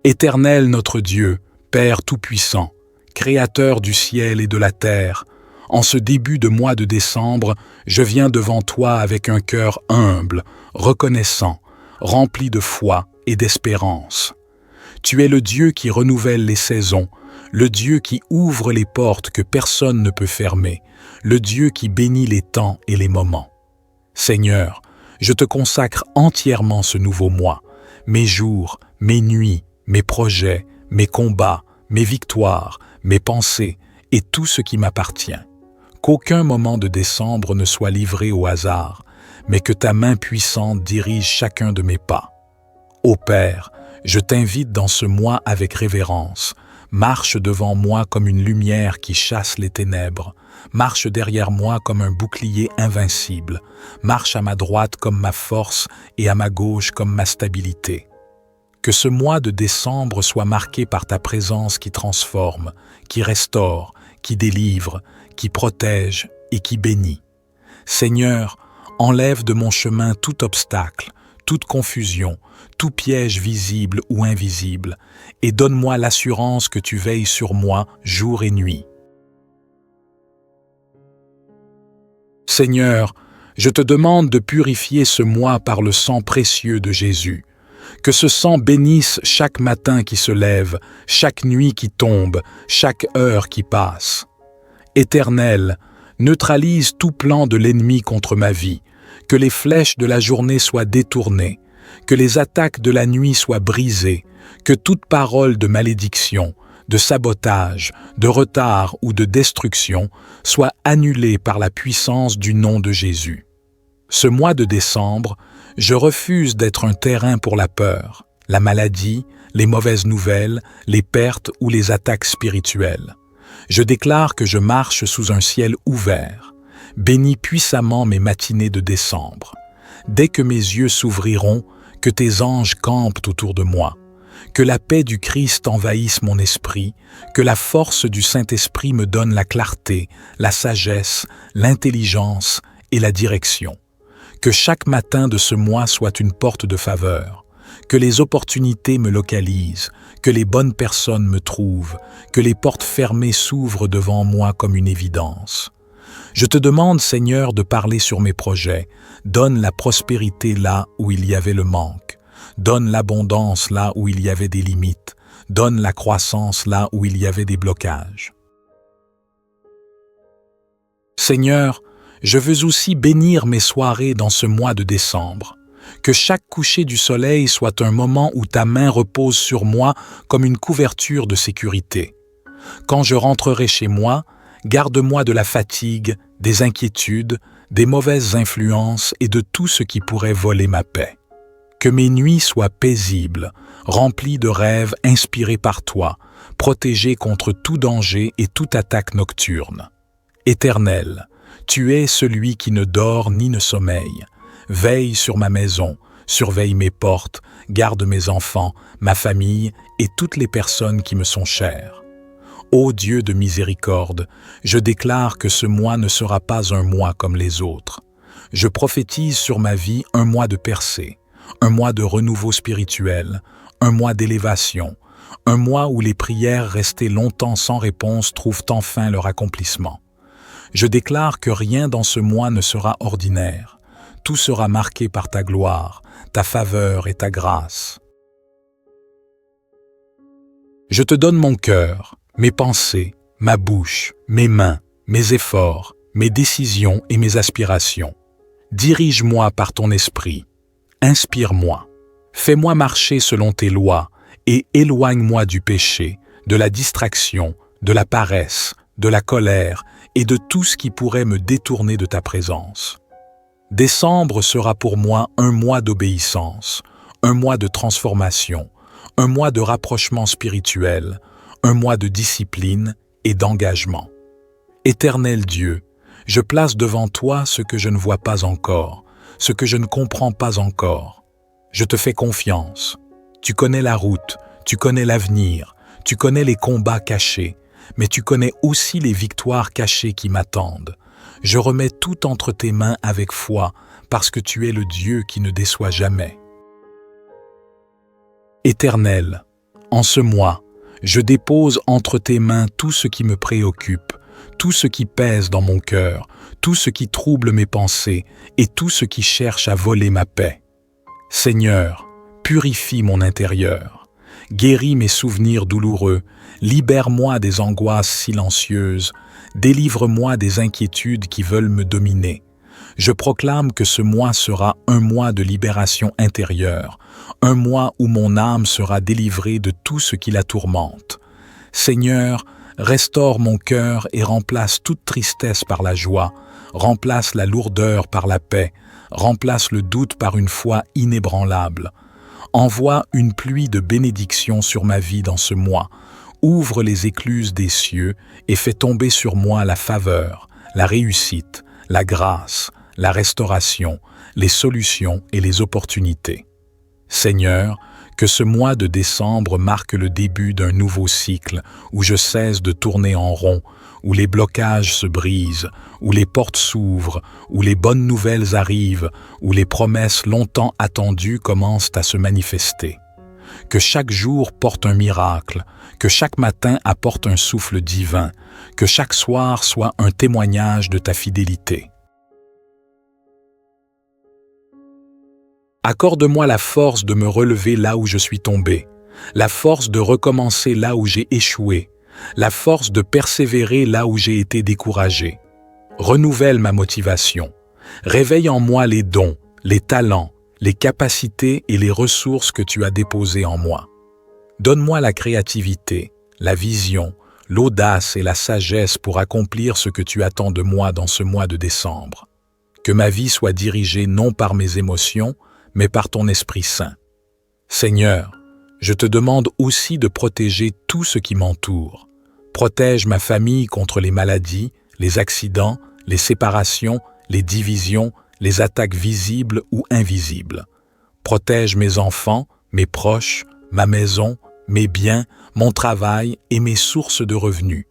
Éternel notre Dieu, Père Tout-Puissant, Créateur du ciel et de la terre, en ce début de mois de décembre, je viens devant toi avec un cœur humble, reconnaissant, rempli de foi et d'espérance. Tu es le Dieu qui renouvelle les saisons, le Dieu qui ouvre les portes que personne ne peut fermer, le Dieu qui bénit les temps et les moments. Seigneur, je te consacre entièrement ce nouveau mois, mes jours, mes nuits, mes projets, mes combats, mes victoires, mes pensées et tout ce qui m'appartient. Qu'aucun moment de décembre ne soit livré au hasard, mais que ta main puissante dirige chacun de mes pas. Ô Père, je t'invite dans ce mois avec révérence. Marche devant moi comme une lumière qui chasse les ténèbres. Marche derrière moi comme un bouclier invincible. Marche à ma droite comme ma force et à ma gauche comme ma stabilité. Que ce mois de décembre soit marqué par ta présence qui transforme, qui restaure, qui délivre, qui protège et qui bénit. Seigneur, enlève de mon chemin tout obstacle, toute confusion, tout piège visible ou invisible, et donne-moi l'assurance que tu veilles sur moi jour et nuit. Seigneur, je te demande de purifier ce mois par le sang précieux de Jésus. Que ce sang bénisse chaque matin qui se lève, chaque nuit qui tombe, chaque heure qui passe. Éternel, neutralise tout plan de l'ennemi contre ma vie, que les flèches de la journée soient détournées, que les attaques de la nuit soient brisées, que toute parole de malédiction, de sabotage, de retard ou de destruction soit annulée par la puissance du nom de Jésus. Ce mois de décembre, je refuse d'être un terrain pour la peur, la maladie, les mauvaises nouvelles, les pertes ou les attaques spirituelles. Je déclare que je marche sous un ciel ouvert. Bénis puissamment mes matinées de décembre. Dès que mes yeux s'ouvriront, que tes anges campent autour de moi. Que la paix du Christ envahisse mon esprit, que la force du Saint-Esprit me donne la clarté, la sagesse, l'intelligence et la direction. Que chaque matin de ce mois soit une porte de faveur, que les opportunités me localisent, que les bonnes personnes me trouvent, que les portes fermées s'ouvrent devant moi comme une évidence. Je te demande, Seigneur, de parler sur mes projets. Donne la prospérité là où il y avait le manque. Donne l'abondance là où il y avait des limites. Donne la croissance là où il y avait des blocages. Seigneur, je veux aussi bénir mes soirées dans ce mois de décembre. Que chaque coucher du soleil soit un moment où ta main repose sur moi comme une couverture de sécurité. Quand je rentrerai chez moi, garde-moi de la fatigue, des inquiétudes, des mauvaises influences et de tout ce qui pourrait voler ma paix. Que mes nuits soient paisibles, remplies de rêves inspirés par toi, protégés contre tout danger et toute attaque nocturne. Éternel, tu es celui qui ne dort ni ne sommeille. Veille sur ma maison, surveille mes portes, garde mes enfants, ma famille et toutes les personnes qui me sont chères. Ô Dieu de miséricorde, je déclare que ce mois ne sera pas un mois comme les autres. Je prophétise sur ma vie un mois de percée, un mois de renouveau spirituel, un mois d'élévation, un mois où les prières restées longtemps sans réponse trouvent enfin leur accomplissement. Je déclare que rien dans ce mois ne sera ordinaire. Tout sera marqué par ta gloire, ta faveur et ta grâce. Je te donne mon cœur, mes pensées, ma bouche, mes mains, mes efforts, mes décisions et mes aspirations. Dirige-moi par ton esprit. Inspire-moi. Fais-moi marcher selon tes lois et éloigne-moi du péché, de la distraction, de la paresse, de la colère et de tout ce qui pourrait me détourner de ta présence. Décembre sera pour moi un mois d'obéissance, un mois de transformation, un mois de rapprochement spirituel, un mois de discipline et d'engagement. Éternel Dieu, je place devant toi ce que je ne vois pas encore, ce que je ne comprends pas encore. Je te fais confiance. Tu connais la route, tu connais l'avenir, tu connais les combats cachés, mais tu connais aussi les victoires cachées qui m'attendent. Je remets tout entre tes mains avec foi, parce que tu es le Dieu qui ne déçoit jamais. Éternel, En ce mois, je dépose entre tes mains tout ce qui me préoccupe, tout ce qui pèse dans mon cœur, tout ce qui trouble mes pensées et tout ce qui cherche à voler ma paix. Seigneur, purifie mon intérieur, guéris mes souvenirs douloureux, libère-moi des angoisses silencieuses, délivre-moi des inquiétudes qui veulent me dominer. Je proclame que ce mois sera un mois de libération intérieure, un mois où mon âme sera délivrée de tout ce qui la tourmente. Seigneur, restaure mon cœur et remplace toute tristesse par la joie, remplace la lourdeur par la paix, remplace le doute par une foi inébranlable. Envoie une pluie de bénédictions sur ma vie dans ce mois, ouvre les écluses des cieux et fais tomber sur moi la faveur, la réussite, la grâce, la restauration, les solutions et les opportunités. Seigneur, que ce mois de décembre marque le début d'un nouveau cycle où je cesse de tourner en rond, où les blocages se brisent, où les portes s'ouvrent, où les bonnes nouvelles arrivent, où les promesses longtemps attendues commencent à se manifester. Que chaque jour porte un miracle, que chaque matin apporte un souffle divin, que chaque soir soit un témoignage de ta fidélité. Accorde-moi la force de me relever là où je suis tombé, la force de recommencer là où j'ai échoué, la force de persévérer là où j'ai été découragé. Renouvelle ma motivation, réveille en moi les dons, les talents, les capacités et les ressources que tu as déposées en moi. Donne-moi la créativité, la vision, l'audace et la sagesse pour accomplir ce que tu attends de moi dans ce mois de décembre. Que ma vie soit dirigée non par mes émotions, mais par ton Esprit Saint. Seigneur, je te demande aussi de protéger tout ce qui m'entoure. Protège ma famille contre les maladies, les accidents, les séparations, les divisions, les attaques visibles ou invisibles. Protège mes enfants, mes proches, ma maison, mes biens, mon travail et mes sources de revenus.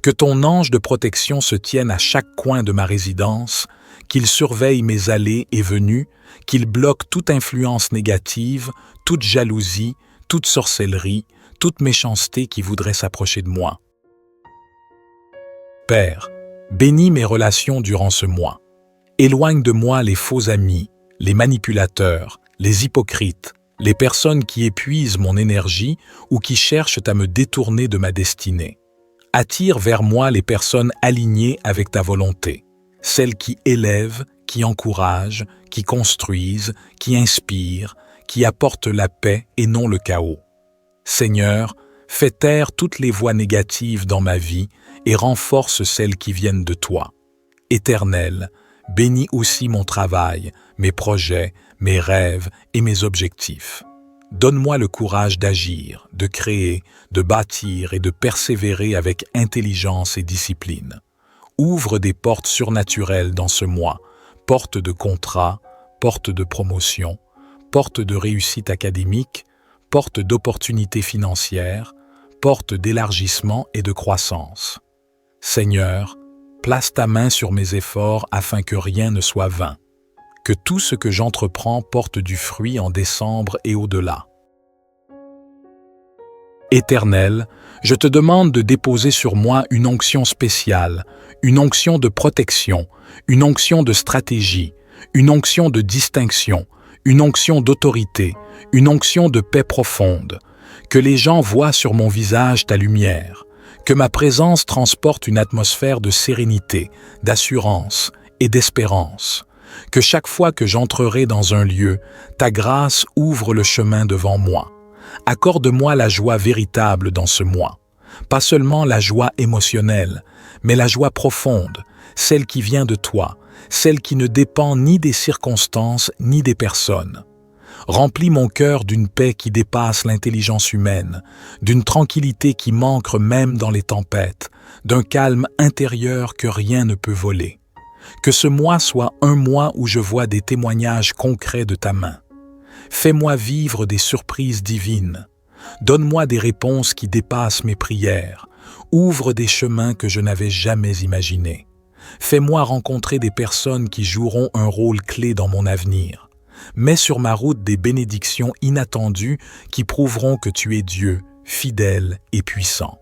Que ton ange de protection se tienne à chaque coin de ma résidence, qu'il surveille mes allées et venues, qu'il bloque toute influence négative, toute jalousie, toute sorcellerie, toute méchanceté qui voudrait s'approcher de moi. Père, bénis mes relations durant ce mois. Éloigne de moi les faux amis, les manipulateurs, les hypocrites, les personnes qui épuisent mon énergie ou qui cherchent à me détourner de ma destinée. Attire vers moi les personnes alignées avec ta volonté, celles qui élèvent, qui encouragent, qui construisent, qui inspirent, qui apportent la paix et non le chaos. Seigneur, fais taire toutes les voix négatives dans ma vie et renforce celles qui viennent de toi. Éternel, bénis aussi mon travail, mes projets, mes rêves et mes objectifs. Donne-moi le courage d'agir, de créer, de bâtir et de persévérer avec intelligence et discipline. Ouvre des portes surnaturelles dans ce mois, portes de contrats, portes de promotion, portes de réussite académique, portes d'opportunités financières, portes d'élargissement et de croissance. Seigneur, place ta main sur mes efforts afin que rien ne soit vain. Que tout ce que j'entreprends porte du fruit en décembre et au-delà. Éternel, je te demande de déposer sur moi une onction spéciale, une onction de protection, une onction de stratégie, une onction de distinction, une onction d'autorité, une onction de paix profonde. Que les gens voient sur mon visage ta lumière, que ma présence transporte une atmosphère de sérénité, d'assurance et d'espérance. Que chaque fois que j'entrerai dans un lieu, ta grâce ouvre le chemin devant moi. Accorde-moi la joie véritable dans ce mois. Pas seulement la joie émotionnelle, mais la joie profonde, celle qui vient de toi, celle qui ne dépend ni des circonstances ni des personnes. Remplis mon cœur d'une paix qui dépasse l'intelligence humaine, d'une tranquillité qui manque même dans les tempêtes, d'un calme intérieur que rien ne peut voler. Que ce mois soit un mois où je vois des témoignages concrets de ta main. Fais-moi vivre des surprises divines. Donne-moi des réponses qui dépassent mes prières. Ouvre des chemins que je n'avais jamais imaginés. Fais-moi rencontrer des personnes qui joueront un rôle clé dans mon avenir. Mets sur ma route des bénédictions inattendues qui prouveront que tu es Dieu, fidèle et puissant.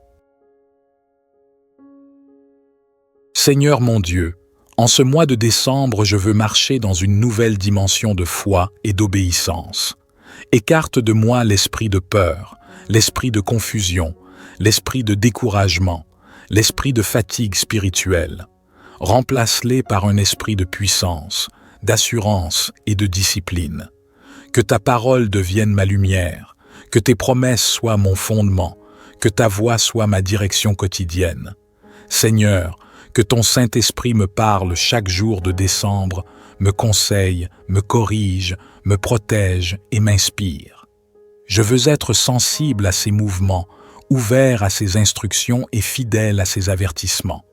Seigneur mon Dieu, en ce mois de décembre, je veux marcher dans une nouvelle dimension de foi et d'obéissance. Écarte de moi l'esprit de peur, l'esprit de confusion, l'esprit de découragement, l'esprit de fatigue spirituelle. Remplace-les par un esprit de puissance, d'assurance et de discipline. Que ta parole devienne ma lumière, que tes promesses soient mon fondement, que ta voix soit ma direction quotidienne. Seigneur, que ton Saint-Esprit me parle chaque jour de décembre, me conseille, me corrige, me protège et m'inspire. Je veux être sensible à ses mouvements, ouvert à ses instructions et fidèle à ses avertissements.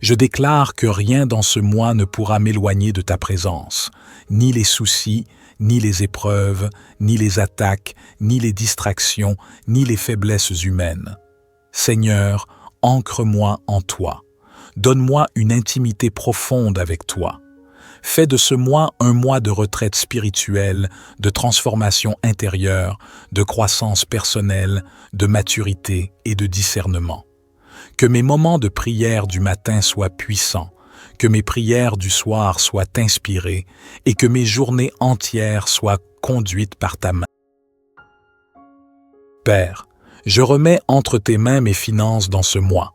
Je déclare que rien dans ce mois ne pourra m'éloigner de ta présence, ni les soucis, ni les épreuves, ni les attaques, ni les distractions, ni les faiblesses humaines. Seigneur, ancre-moi en toi. Donne-moi une intimité profonde avec toi. Fais de ce mois un mois de retraite spirituelle, de transformation intérieure, de croissance personnelle, de maturité et de discernement. Que mes moments de prière du matin soient puissants, que mes prières du soir soient inspirées et que mes journées entières soient conduites par ta main. Père, je remets entre tes mains mes finances dans ce mois.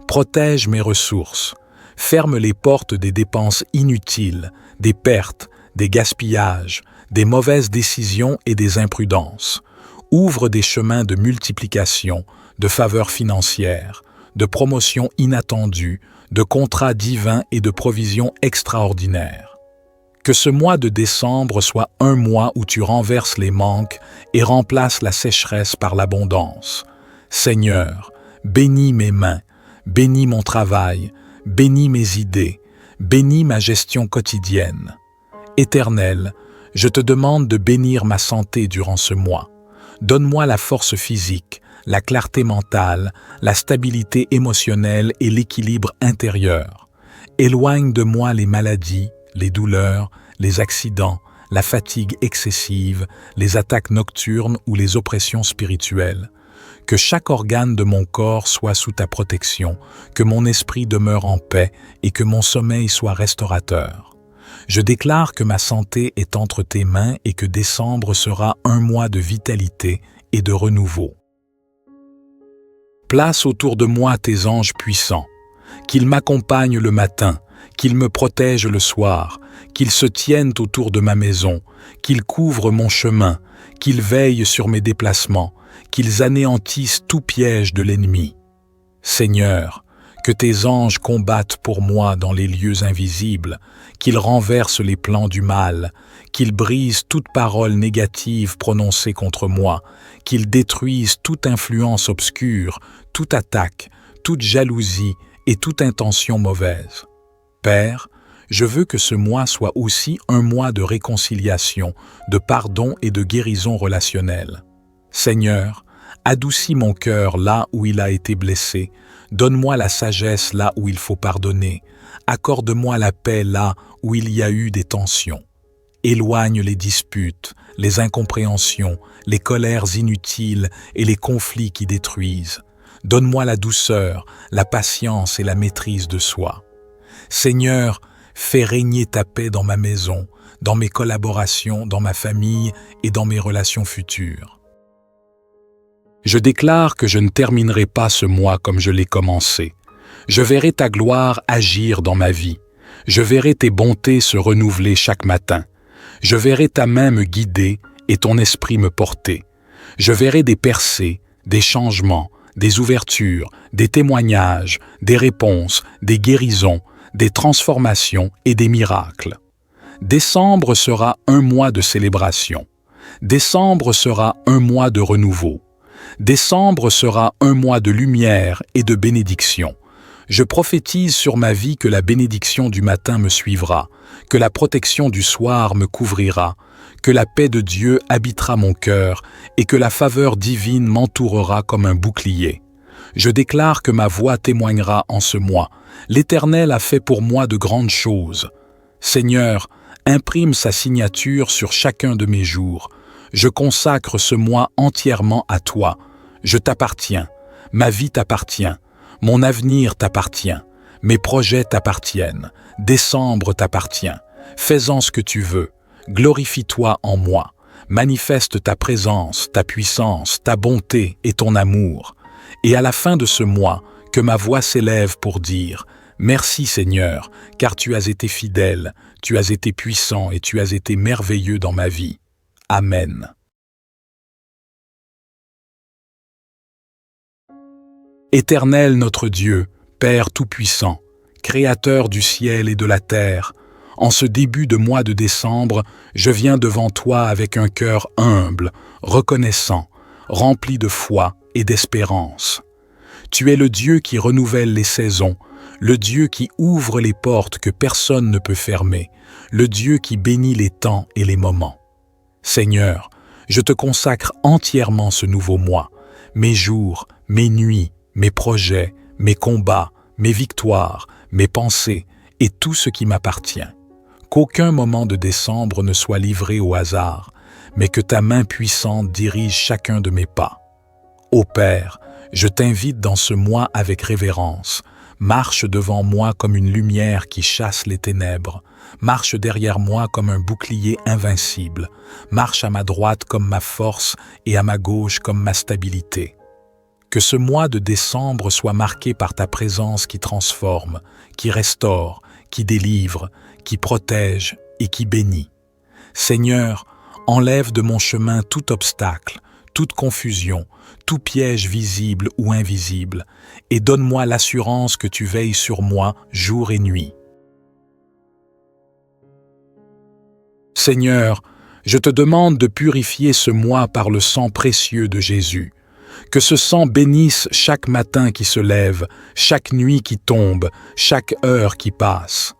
Protège mes ressources. Ferme les portes des dépenses inutiles, des pertes, des gaspillages, des mauvaises décisions et des imprudences. Ouvre des chemins de multiplication, de faveurs financières, de promotions inattendues, de contrats divins et de provisions extraordinaires. Que ce mois de décembre soit un mois où tu renverses les manques et remplaces la sécheresse par l'abondance. Seigneur, bénis mes mains, bénis mon travail, bénis mes idées, bénis ma gestion quotidienne. Éternel, je te demande de bénir ma santé durant ce mois. Donne-moi la force physique, la clarté mentale, la stabilité émotionnelle et l'équilibre intérieur. Éloigne de moi les maladies, les douleurs, les accidents, la fatigue excessive, les attaques nocturnes ou les oppressions spirituelles. Que chaque organe de mon corps soit sous ta protection, que mon esprit demeure en paix et que mon sommeil soit restaurateur. Je déclare que ma santé est entre tes mains et que décembre sera un mois de vitalité et de renouveau. Place autour de moi tes anges puissants, qu'ils m'accompagnent le matin, qu'ils me protègent le soir, qu'ils se tiennent autour de ma maison, qu'ils couvrent mon chemin, qu'ils veillent sur mes déplacements, qu'ils anéantissent tout piège de l'ennemi. Seigneur, que tes anges combattent pour moi dans les lieux invisibles, qu'ils renversent les plans du mal, qu'ils brisent toute parole négative prononcée contre moi, qu'ils détruisent toute influence obscure, toute attaque, toute jalousie et toute intention mauvaise. Père, je veux que ce mois soit aussi un mois de réconciliation, de pardon et de guérison relationnelle. Seigneur, adoucis mon cœur là où il a été blessé, donne-moi la sagesse là où il faut pardonner, accorde-moi la paix là où il y a eu des tensions. Éloigne les disputes, les incompréhensions, les colères inutiles et les conflits qui détruisent. Donne-moi la douceur, la patience et la maîtrise de soi. Seigneur, fais régner ta paix dans ma maison, dans mes collaborations, dans ma famille et dans mes relations futures. Je déclare que je ne terminerai pas ce mois comme je l'ai commencé. Je verrai ta gloire agir dans ma vie. Je verrai tes bontés se renouveler chaque matin. Je verrai ta main me guider et ton esprit me porter. Je verrai des percées, des changements, des ouvertures, des témoignages, des réponses, des guérisons, des transformations et des miracles. Décembre sera un mois de célébration. Décembre sera un mois de renouveau. Décembre sera un mois de lumière et de bénédiction. Je prophétise sur ma vie que la bénédiction du matin me suivra, que la protection du soir me couvrira, que la paix de Dieu habitera mon cœur et que la faveur divine m'entourera comme un bouclier. Je déclare que ma voix témoignera en ce mois. L'Éternel a fait pour moi de grandes choses. Seigneur, imprime sa signature sur chacun de mes jours. Je consacre ce mois entièrement à toi. Je t'appartiens, ma vie t'appartient, mon avenir t'appartient, mes projets t'appartiennent, décembre t'appartient. Fais-en ce que tu veux, glorifie-toi en moi, manifeste ta présence, ta puissance, ta bonté et ton amour. Et à la fin de ce mois, que ma voix s'élève pour dire « Merci Seigneur, car tu as été fidèle, tu as été puissant et tu as été merveilleux dans ma vie. Amen. » Éternel notre Dieu, Père Tout-Puissant, Créateur du ciel et de la terre, en ce début de mois de décembre, je viens devant toi avec un cœur humble, reconnaissant, rempli de foi et d'espérance. Tu es le Dieu qui renouvelle les saisons, le Dieu qui ouvre les portes que personne ne peut fermer, le Dieu qui bénit les temps et les moments. Seigneur, je te consacre entièrement ce nouveau mois, mes jours, mes nuits, mes projets, mes combats, mes victoires, mes pensées et tout ce qui m'appartient. Qu'aucun moment de décembre ne soit livré au hasard, mais que ta main puissante dirige chacun de mes pas. Ô Père, je t'invite dans ce mois avec révérence. Marche devant moi comme une lumière qui chasse les ténèbres. Marche derrière moi comme un bouclier invincible. Marche à ma droite comme ma force et à ma gauche comme ma stabilité. Que ce mois de décembre soit marqué par ta présence qui transforme, qui restaure, qui délivre, qui protège et qui bénit. Seigneur, enlève de mon chemin tout obstacle, toute confusion, tout piège visible ou invisible, et donne-moi l'assurance que tu veilles sur moi jour et nuit. Seigneur, je te demande de purifier ce mois par le sang précieux de Jésus. Que ce sang bénisse chaque matin qui se lève, chaque nuit qui tombe, chaque heure qui passe.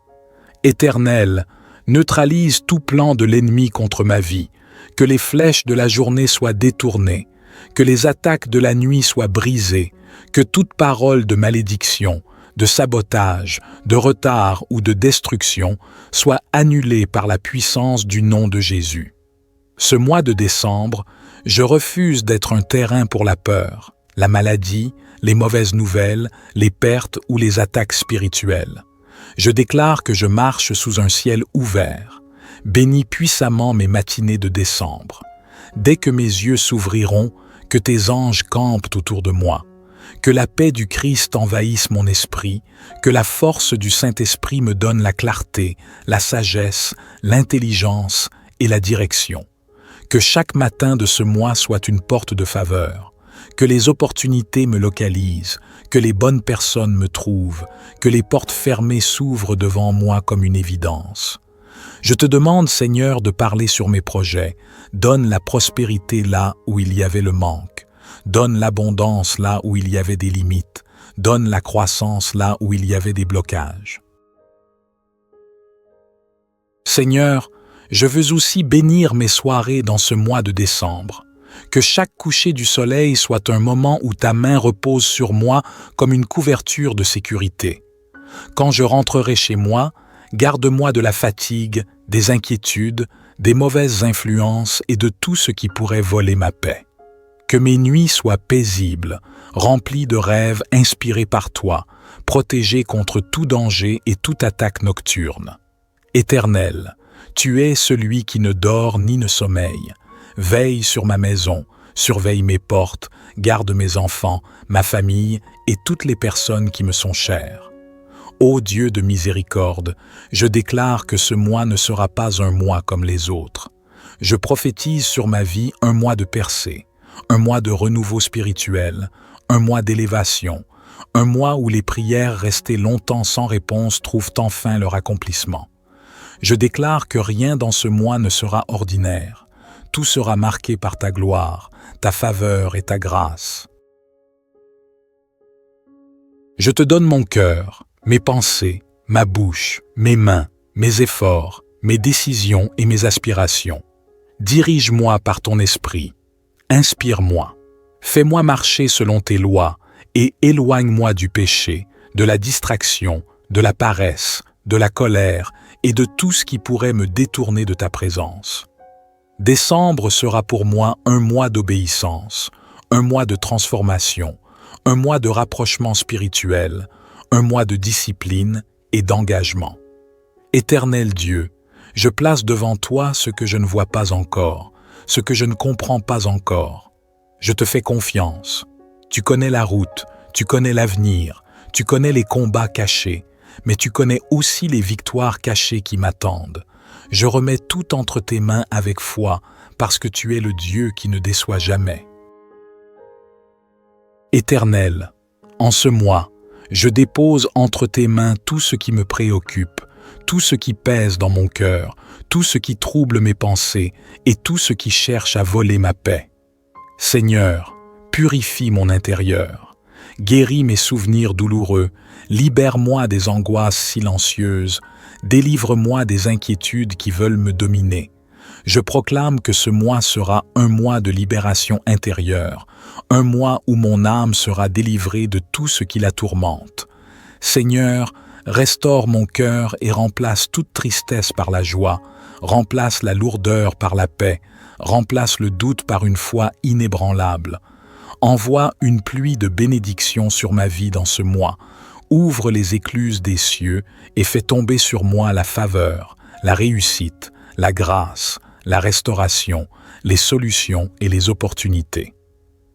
Éternel, neutralise tout plan de l'ennemi contre ma vie, que les flèches de la journée soient détournées, que les attaques de la nuit soient brisées, que toute parole de malédiction, de sabotage, de retard ou de destruction soit annulée par la puissance du nom de Jésus. Ce mois de décembre, je refuse d'être un terrain pour la peur, la maladie, les mauvaises nouvelles, les pertes ou les attaques spirituelles. Je déclare que je marche sous un ciel ouvert. Bénis puissamment mes matinées de décembre. Dès que mes yeux s'ouvriront, que tes anges campent autour de moi. Que la paix du Christ envahisse mon esprit, que la force du Saint-Esprit me donne la clarté, la sagesse, l'intelligence et la direction. Que chaque matin de ce mois soit une porte de faveur, que les opportunités me localisent, que les bonnes personnes me trouvent, que les portes fermées s'ouvrent devant moi comme une évidence. Je te demande, Seigneur, de parler sur mes projets. Donne la prospérité là où il y avait le manque. Donne l'abondance là où il y avait des limites. Donne la croissance là où il y avait des blocages. Seigneur, je veux aussi bénir mes soirées dans ce mois de décembre. Que chaque coucher du soleil soit un moment où ta main repose sur moi comme une couverture de sécurité. Quand je rentrerai chez moi, garde-moi de la fatigue, des inquiétudes, des mauvaises influences et de tout ce qui pourrait voler ma paix. Que mes nuits soient paisibles, remplies de rêves inspirés par toi, protégés contre tout danger et toute attaque nocturne. Éternel, tu es celui qui ne dort ni ne sommeille. Veille sur ma maison, surveille mes portes, garde mes enfants, ma famille et toutes les personnes qui me sont chères. Ô Dieu de miséricorde, je déclare que ce mois ne sera pas un mois comme les autres. Je prophétise sur ma vie un mois de percée, un mois de renouveau spirituel, un mois d'élévation, un mois où les prières restées longtemps sans réponse trouvent enfin leur accomplissement. Je déclare que rien dans ce mois ne sera ordinaire. Tout sera marqué par ta gloire, ta faveur et ta grâce. Je te donne mon cœur, mes pensées, ma bouche, mes mains, mes efforts, mes décisions et mes aspirations. Dirige-moi par ton esprit. Inspire-moi. Fais-moi marcher selon tes lois et éloigne-moi du péché, de la distraction, de la paresse, de la colère et de tout ce qui pourrait me détourner de ta présence. Décembre sera pour moi un mois d'obéissance, un mois de transformation, un mois de rapprochement spirituel, un mois de discipline et d'engagement. Éternel Dieu, je place devant toi ce que je ne vois pas encore, ce que je ne comprends pas encore. Je te fais confiance. Tu connais la route, tu connais l'avenir, tu connais les combats cachés, mais tu connais aussi les victoires cachées qui m'attendent. Je remets tout entre tes mains avec foi, parce que tu es le Dieu qui ne déçoit jamais. Éternel, en ce mois, je dépose entre tes mains tout ce qui me préoccupe, tout ce qui pèse dans mon cœur, tout ce qui trouble mes pensées et tout ce qui cherche à voler ma paix. Seigneur, purifie mon intérieur, guéris mes souvenirs douloureux, libère-moi des angoisses silencieuses, délivre-moi des inquiétudes qui veulent me dominer. Je proclame que ce mois sera un mois de libération intérieure, un mois où mon âme sera délivrée de tout ce qui la tourmente. Seigneur, restaure mon cœur et remplace toute tristesse par la joie, remplace la lourdeur par la paix, remplace le doute par une foi inébranlable. Envoie une pluie de bénédictions sur ma vie dans ce mois, ouvre les écluses des cieux et fais tomber sur moi la faveur, la réussite, la grâce, la restauration, les solutions et les opportunités.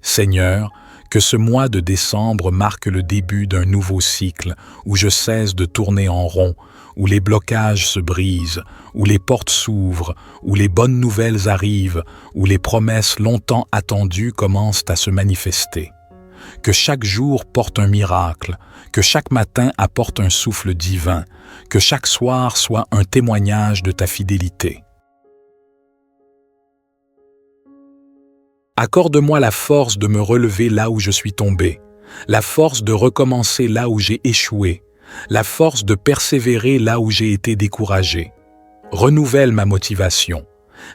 Seigneur, que ce mois de décembre marque le début d'un nouveau cycle où je cesse de tourner en rond, où les blocages se brisent, où les portes s'ouvrent, où les bonnes nouvelles arrivent, où les promesses longtemps attendues commencent à se manifester. Que chaque jour porte un miracle, que chaque matin apporte un souffle divin, que chaque soir soit un témoignage de ta fidélité. Accorde-moi la force de me relever là où je suis tombé, la force de recommencer là où j'ai échoué, la force de persévérer là où j'ai été découragé. Renouvelle ma motivation,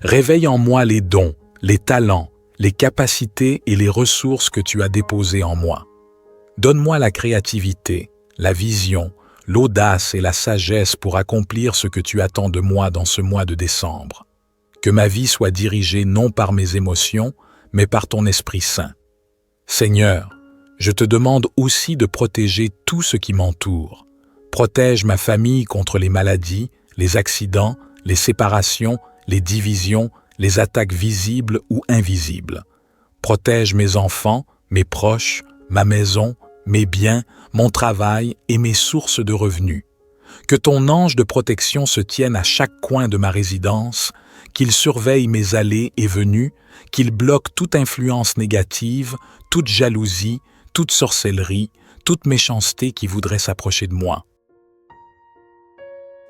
réveille en moi les dons, les talents, les capacités et les ressources que tu as déposées en moi. Donne-moi la créativité, la vision, l'audace et la sagesse pour accomplir ce que tu attends de moi dans ce mois de décembre. Que ma vie soit dirigée non par mes émotions, mais par ton Esprit Saint. Seigneur, je te demande aussi de protéger tout ce qui m'entoure. Protège ma famille contre les maladies, les accidents, les séparations, les divisions, les attaques visibles ou invisibles. Protège mes enfants, mes proches, ma maison, mes biens, mon travail et mes sources de revenus. Que ton ange de protection se tienne à chaque coin de ma résidence, qu'il surveille mes allées et venues, qu'il bloque toute influence négative, toute jalousie, toute sorcellerie, toute méchanceté qui voudrait s'approcher de moi.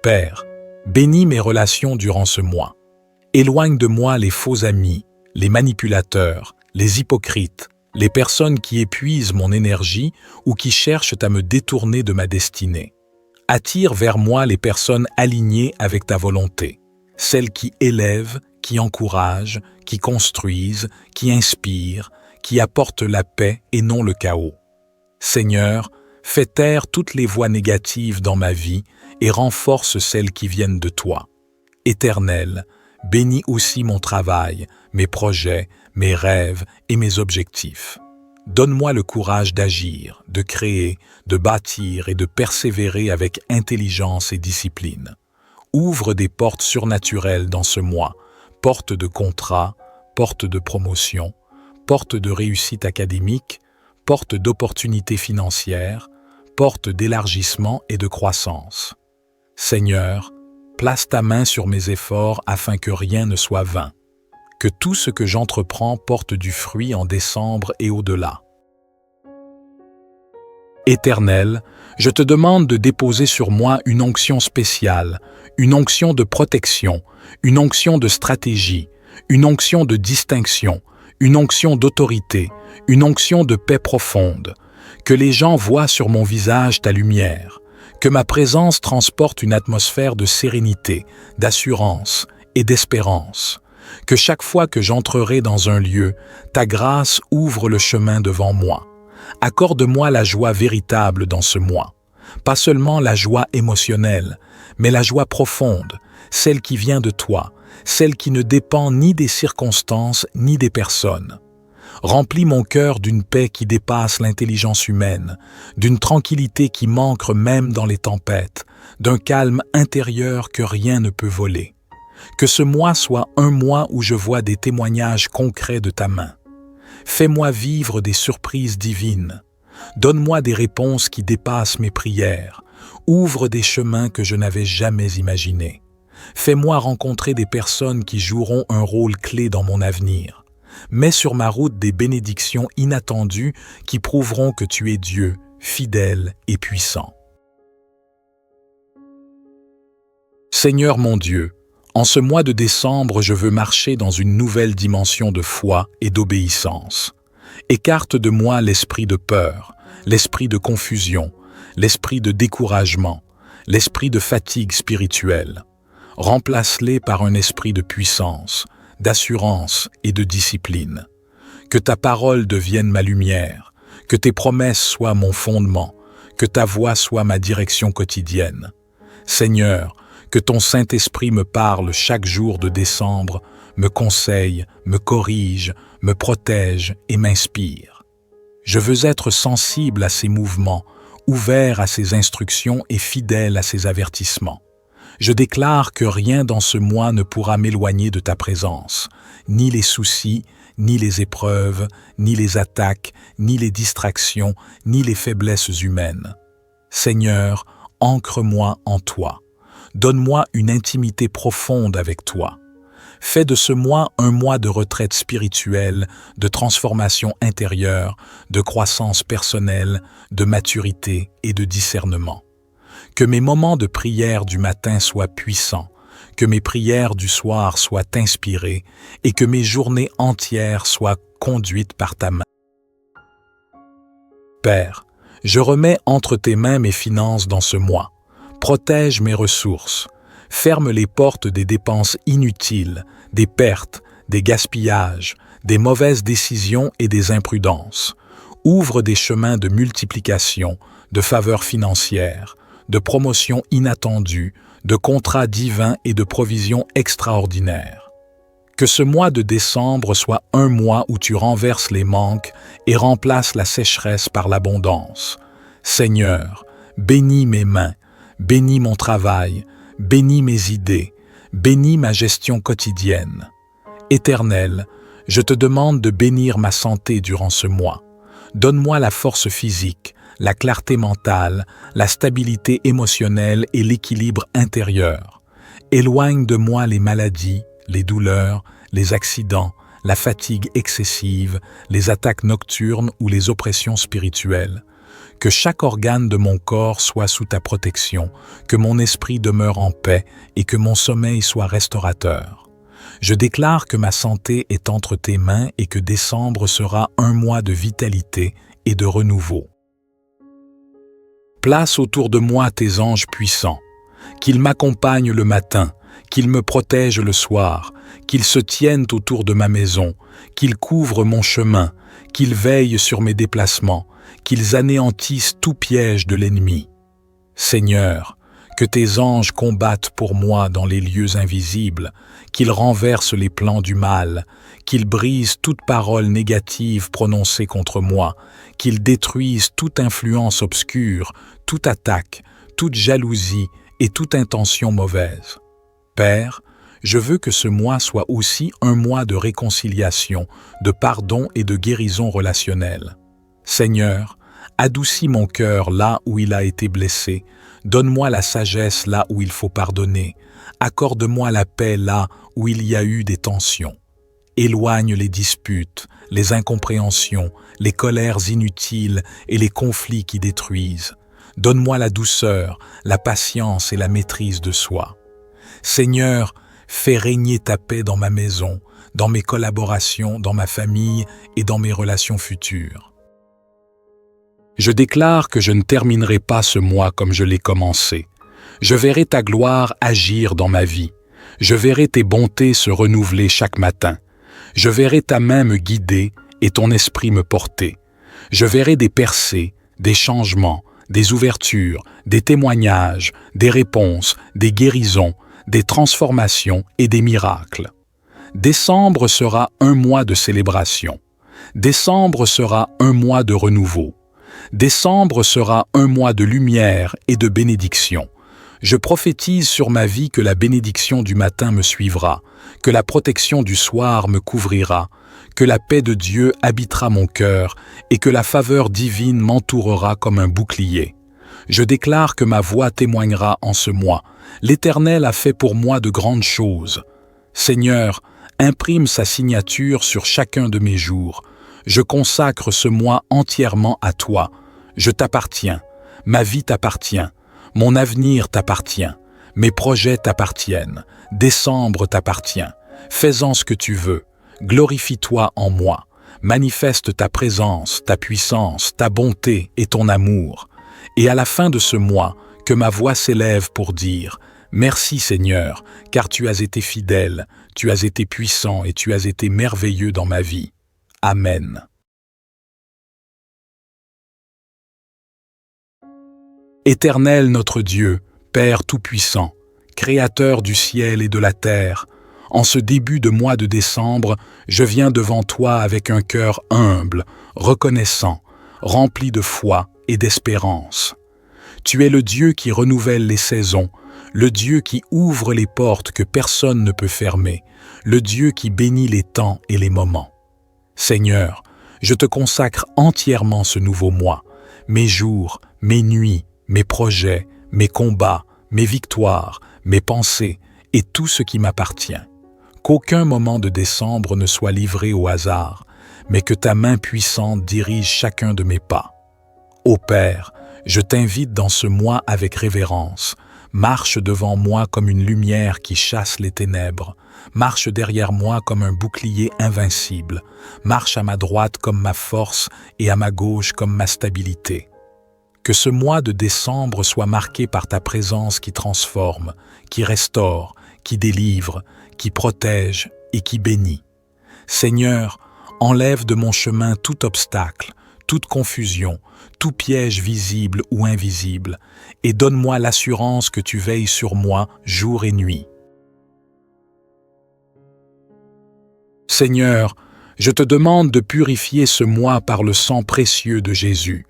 Père, bénis mes relations durant ce mois. Éloigne de moi les faux amis, les manipulateurs, les hypocrites, les personnes qui épuisent mon énergie ou qui cherchent à me détourner de ma destinée. Attire vers moi les personnes alignées avec ta volonté, celles qui élèvent, qui encouragent, qui construisent, qui inspirent, qui apportent la paix et non le chaos. Seigneur, fais taire toutes les voix négatives dans ma vie et renforce celles qui viennent de toi. Éternel, bénis aussi mon travail, mes projets, mes rêves et mes objectifs. Donne-moi le courage d'agir, de créer, de bâtir et de persévérer avec intelligence et discipline. Ouvre des portes surnaturelles dans ce mois, portes de contrat, portes de promotion, portes de réussite académique, portes d'opportunités financières, portes d'élargissement et de croissance. Seigneur, place ta main sur mes efforts afin que rien ne soit vain. Que tout ce que j'entreprends porte du fruit en décembre et au-delà. Éternel, je te demande de déposer sur moi une onction spéciale, une onction de protection, une onction de stratégie, une onction de distinction, une onction d'autorité, une onction de paix profonde. Que les gens voient sur mon visage ta lumière, que ma présence transporte une atmosphère de sérénité, d'assurance et d'espérance. Que chaque fois que j'entrerai dans un lieu, ta grâce ouvre le chemin devant moi. Accorde-moi la joie véritable dans ce mois. Pas seulement la joie émotionnelle, mais la joie profonde, celle qui vient de toi, celle qui ne dépend ni des circonstances ni des personnes. Remplis mon cœur d'une paix qui dépasse l'intelligence humaine, d'une tranquillité qui manque même dans les tempêtes, d'un calme intérieur que rien ne peut voler. Que ce mois soit un mois où je vois des témoignages concrets de ta main. Fais-moi vivre des surprises divines. Donne-moi des réponses qui dépassent mes prières. Ouvre des chemins que je n'avais jamais imaginés. Fais-moi rencontrer des personnes qui joueront un rôle clé dans mon avenir. Mets sur ma route des bénédictions inattendues qui prouveront que tu es Dieu, fidèle et puissant. Seigneur mon Dieu, en ce mois de décembre, je veux marcher dans une nouvelle dimension de foi et d'obéissance. Écarte de moi l'esprit de peur, l'esprit de confusion, l'esprit de découragement, l'esprit de fatigue spirituelle. Remplace-les par un esprit de puissance, d'assurance et de discipline. Que ta parole devienne ma lumière, que tes promesses soient mon fondement, que ta voix soit ma direction quotidienne. Seigneur, que ton Saint-Esprit me parle chaque jour de décembre, me conseille, me corrige, me protège et m'inspire. Je veux être sensible à ses mouvements, ouvert à ses instructions et fidèle à ses avertissements. Je déclare que rien dans ce mois ne pourra m'éloigner de ta présence, ni les soucis, ni les épreuves, ni les attaques, ni les distractions, ni les faiblesses humaines. Seigneur, ancre-moi en toi. Donne-moi une intimité profonde avec toi. Fais de ce mois un mois de retraite spirituelle, de transformation intérieure, de croissance personnelle, de maturité et de discernement. Que mes moments de prière du matin soient puissants, que mes prières du soir soient inspirées et que mes journées entières soient conduites par ta main. Père, je remets entre tes mains mes finances dans ce mois. Protège mes ressources. Ferme les portes des dépenses inutiles, des pertes, des gaspillages, des mauvaises décisions et des imprudences. Ouvre des chemins de multiplication, de faveurs financières, de promotions inattendues, de contrats divins et de provisions extraordinaires. Que ce mois de décembre soit un mois où tu renverses les manques et remplaces la sécheresse par l'abondance. Seigneur, bénis mes mains, bénis mon travail, bénis mes idées, bénis ma gestion quotidienne. Éternel, je te demande de bénir ma santé durant ce mois. Donne-moi la force physique, la clarté mentale, la stabilité émotionnelle et l'équilibre intérieur. Éloigne de moi les maladies, les douleurs, les accidents, la fatigue excessive, les attaques nocturnes ou les oppressions spirituelles. Que chaque organe de mon corps soit sous ta protection, que mon esprit demeure en paix et que mon sommeil soit restaurateur. Je déclare que ma santé est entre tes mains et que décembre sera un mois de vitalité et de renouveau. Place autour de moi tes anges puissants, qu'ils m'accompagnent le matin, qu'ils me protègent le soir, qu'ils se tiennent autour de ma maison, qu'ils couvrent mon chemin, qu'ils veillent sur mes déplacements, qu'ils anéantissent tout piège de l'ennemi. Seigneur, que tes anges combattent pour moi dans les lieux invisibles, qu'ils renversent les plans du mal, qu'ils brisent toute parole négative prononcée contre moi, qu'ils détruisent toute influence obscure, toute attaque, toute jalousie et toute intention mauvaise. Père, je veux que ce mois soit aussi un mois de réconciliation, de pardon et de guérison relationnelle. Seigneur, adoucis mon cœur là où il a été blessé, donne-moi la sagesse là où il faut pardonner, accorde-moi la paix là où il y a eu des tensions. Éloigne les disputes, les incompréhensions, les colères inutiles et les conflits qui détruisent. Donne-moi la douceur, la patience et la maîtrise de soi. Seigneur, fais régner ta paix dans ma maison, dans mes collaborations, dans ma famille et dans mes relations futures. Je déclare que je ne terminerai pas ce mois comme je l'ai commencé. Je verrai ta gloire agir dans ma vie. Je verrai tes bontés se renouveler chaque matin. Je verrai ta main me guider et ton esprit me porter. Je verrai des percées, des changements, des ouvertures, des témoignages, des réponses, des guérisons, des transformations et des miracles. Décembre sera un mois de célébration. Décembre sera un mois de renouveau. Décembre sera un mois de lumière et de bénédiction. Je prophétise sur ma vie que la bénédiction du matin me suivra, que la protection du soir me couvrira, que la paix de Dieu habitera mon cœur et que la faveur divine m'entourera comme un bouclier. Je déclare que ma voix témoignera en ce mois. L'Éternel a fait pour moi de grandes choses. Seigneur, imprime sa signature sur chacun de mes jours. Je consacre ce mois entièrement à toi. Je t'appartiens. Ma vie t'appartient. Mon avenir t'appartient. Mes projets t'appartiennent. Décembre t'appartient. Fais-en ce que tu veux. Glorifie-toi en moi. Manifeste ta présence, ta puissance, ta bonté et ton amour. Et à la fin de ce mois, que ma voix s'élève pour dire « Merci Seigneur, car tu as été fidèle, tu as été puissant et tu as été merveilleux dans ma vie. Amen. » Éternel notre Dieu, Père Tout-Puissant, Créateur du ciel et de la terre, en ce début de mois de décembre, je viens devant toi avec un cœur humble, reconnaissant, rempli de foi et d'espérance. Tu es le Dieu qui renouvelle les saisons, le Dieu qui ouvre les portes que personne ne peut fermer, le Dieu qui bénit les temps et les moments. Seigneur, je te consacre entièrement ce nouveau mois, mes jours, mes nuits, mes projets, mes combats, mes victoires, mes pensées et tout ce qui m'appartient. Qu'aucun moment de décembre ne soit livré au hasard, mais que ta main puissante dirige chacun de mes pas. Ô Père, je t'invite dans ce mois avec révérence. Marche devant moi comme une lumière qui chasse les ténèbres. Marche derrière moi comme un bouclier invincible. Marche à ma droite comme ma force et à ma gauche comme ma stabilité. Que ce mois de décembre soit marqué par ta présence qui transforme, qui restaure, qui délivre, qui protège et qui bénit. Seigneur, enlève de mon chemin tout obstacle, toute confusion, tout piège visible ou invisible, et donne-moi l'assurance que tu veilles sur moi jour et nuit. Seigneur, je te demande de purifier ce mois par le sang précieux de Jésus.